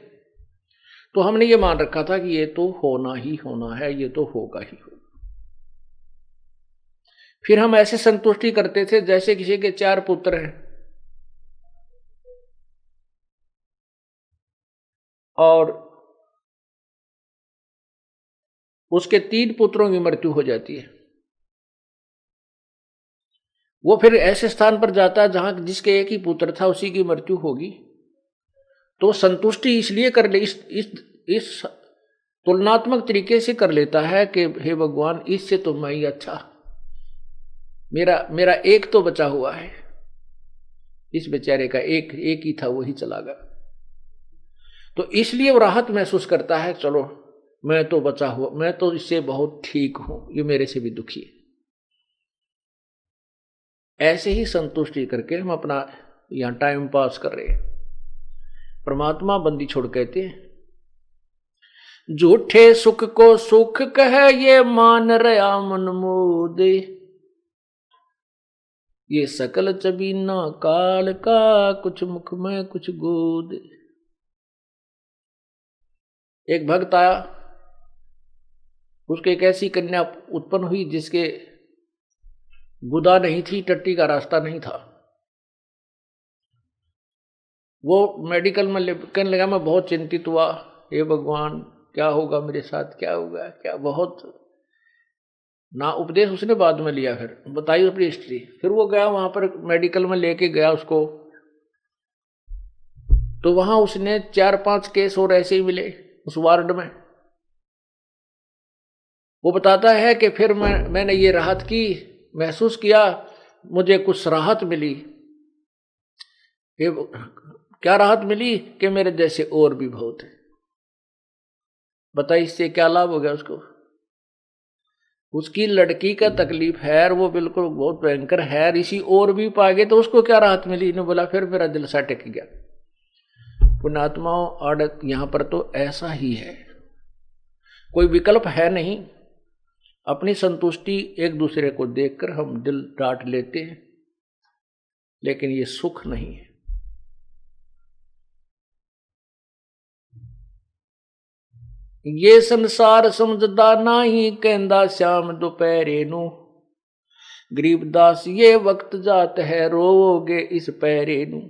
तो हमने ये मान रखा था कि ये तो होना ही होना है, ये तो होगा ही होगा। फिर हम ऐसे संतुष्टि करते थे जैसे किसी के 4 पुत्र हैं और उसके 3 पुत्रों की मृत्यु हो जाती है। वो फिर ऐसे स्थान पर जाता है जहां जिसके एक ही पुत्र था उसी की मृत्यु होगी, तो संतुष्टि इसलिए कर ले, इस तुलनात्मक तरीके से कर लेता है कि हे भगवान, इससे तो मैं ही अच्छा, मेरा एक तो बचा हुआ है, इस बेचारे का एक ही था, वही चला गया। तो इसलिए वो राहत महसूस करता है, चलो मैं तो बचा हुआ, मैं तो इससे बहुत ठीक हूं, ये मेरे से भी दुखी है। ऐसे ही संतुष्टि करके हम अपना यहां टाइम पास कर रहे हैं। परमात्मा बंदी छोड़ कहते हैं, झूठे सुख को सुख कह ये मान रया मन मोदे, ये सकल चबीना काल का कुछ मुख में कुछ गोद। एक भक्त आया, उसके एक ऐसी कन्या उत्पन्न हुई जिसके गुदा नहीं थी, टट्टी का रास्ता नहीं था। वो मेडिकल में कहने लगा मैं बहुत चिंतित हुआ, हे भगवान क्या होगा मेरे साथ, क्या होगा क्या, बहुत ना उपदेश उसने बाद में लिया, फिर बताई अपनी हिस्ट्री। फिर वो गया वहां पर मेडिकल में लेके गया उसको, तो वहां उसने 4-5 केस और ऐसे ही मिले उस वार्ड में। वो बताता है कि फिर मैंने ये राहत की, महसूस किया, मुझे कुछ राहत मिली। क्या राहत मिली कि मेरे जैसे और भी बहुत है। बताइए इससे क्या लाभ हो गया उसको। उसकी लड़की का तकलीफ है और वो बिल्कुल बहुत भयंकर है, इसी और भी पा गए तो उसको क्या राहत मिली। इन्होंने बोला फिर मेरा दिल सा टिक गया। पुण्यात्माओं आड़त यहां पर तो ऐसा ही है, कोई विकल्प है नहीं। अपनी संतुष्टि एक दूसरे को देखकर हम दिल डांट लेते हैं, लेकिन ये सुख नहीं है। ये संसार समझदा नहीं कहंदा श्याम दोपहरे नू, गरीबदास ये वक्त जात है रोओगे इस पैरे नू।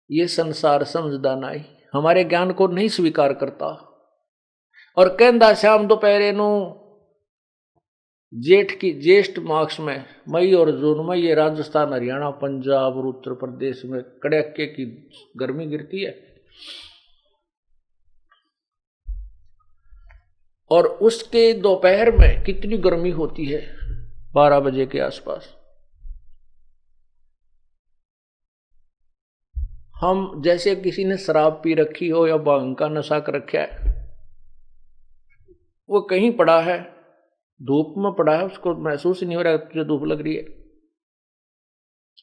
ये संसार समझदा नहीं, हमारे ज्ञान को नहीं स्वीकार करता। और कहंदा श्याम दोपहरे नू, ज्येष्ठ मास में, मई और जून में ये राजस्थान, हरियाणा, पंजाब और उत्तर प्रदेश में कड़ाके की गर्मी गिरती है, और उसके दोपहर में कितनी गर्मी होती है 12 बजे के आसपास। हम जैसे किसी ने शराब पी रखी हो या भांग का नशा कर रखा है, वो कहीं पड़ा है, धूप में पड़ा है, उसको महसूस ही नहीं हो रहा तुझे धूप लग रही है,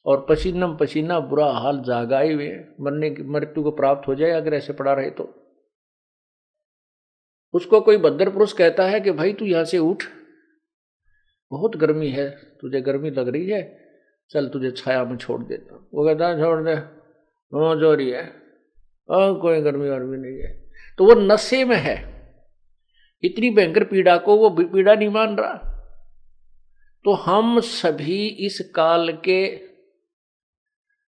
और पसीना पसीना बुरा हाल, जागाए हुए मरने की मृत्यु को प्राप्त हो जाए अगर ऐसे पड़ा रहे तो। उसको कोई भद्र पुरुष कहता है कि भाई तू यहां से उठ, बहुत गर्मी है, तुझे गर्मी लग रही है, चल तुझे छाया में छोड़ देता हूं। वो कहता है छोड़ दे, वो जो रही है, कोई गर्मी वर्मी नहीं है। तो वो नशे में है, इतनी भयंकर पीड़ा को वो पीड़ा नहीं मान रहा। तो हम सभी इस काल के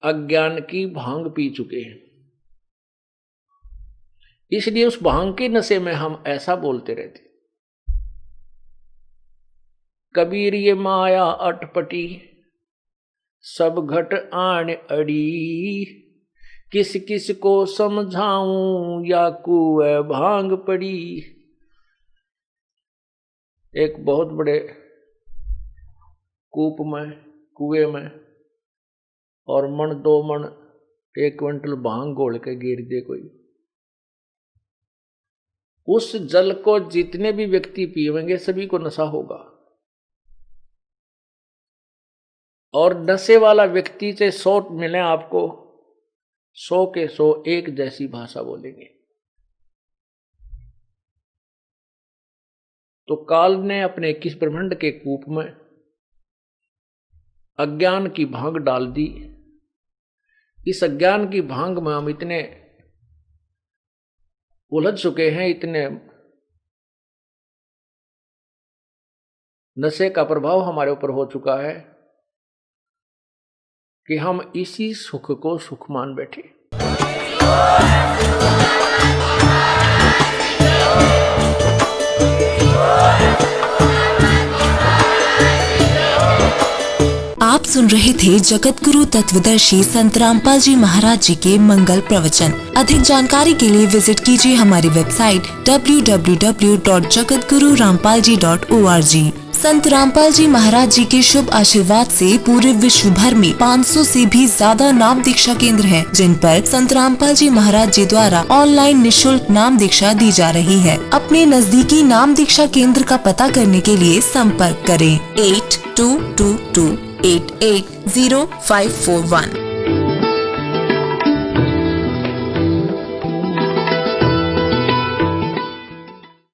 अज्ञान की भांग पी चुके हैं, इसलिए उस भांग के नशे में हम ऐसा बोलते रहते। कबीर ये माया अटपटी, सब घट आन अड़ी, किस किस को समझाऊं या कुएं भांग पड़ी। एक बहुत बड़े कूप में, कुएं में, और 1-2 मन 1 क्विंटल भांग घोल के गिर दे कोई, उस जल को जितने भी व्यक्ति पीवेंगे सभी को नशा होगा। और नशे वाला व्यक्ति से 100 मिले आपको, 100 के 100 एक जैसी भाषा बोलेंगे। तो काल ने अपने 21 ब्रह्मांड के कूप में अज्ञान की भांग डाल दी। इस अज्ञान की भांग में हम इतने उलझ चुके हैं, इतने नशे का प्रभाव हमारे ऊपर हो चुका है कि हम इसी सुख को सुख मान बैठे। आप सुन रहे थे जगत गुरु तत्वदर्शी संत रामपाल जी महाराज जी के मंगल प्रवचन। अधिक जानकारी के लिए विजिट कीजिए हमारी वेबसाइट www.jagatgururampalji.org। संत रामपाल जी महाराज जी के शुभ आशीर्वाद से पूरे विश्व भर में 500 से भी ज्यादा नाम दीक्षा केंद्र हैं, जिन पर संत रामपाल जी महाराज जी द्वारा ऑनलाइन निशुल्क नाम दीक्षा दी जा रही है। अपने नजदीकी नाम दीक्षा केंद्र का पता करने के लिए संपर्क करें 8222880541।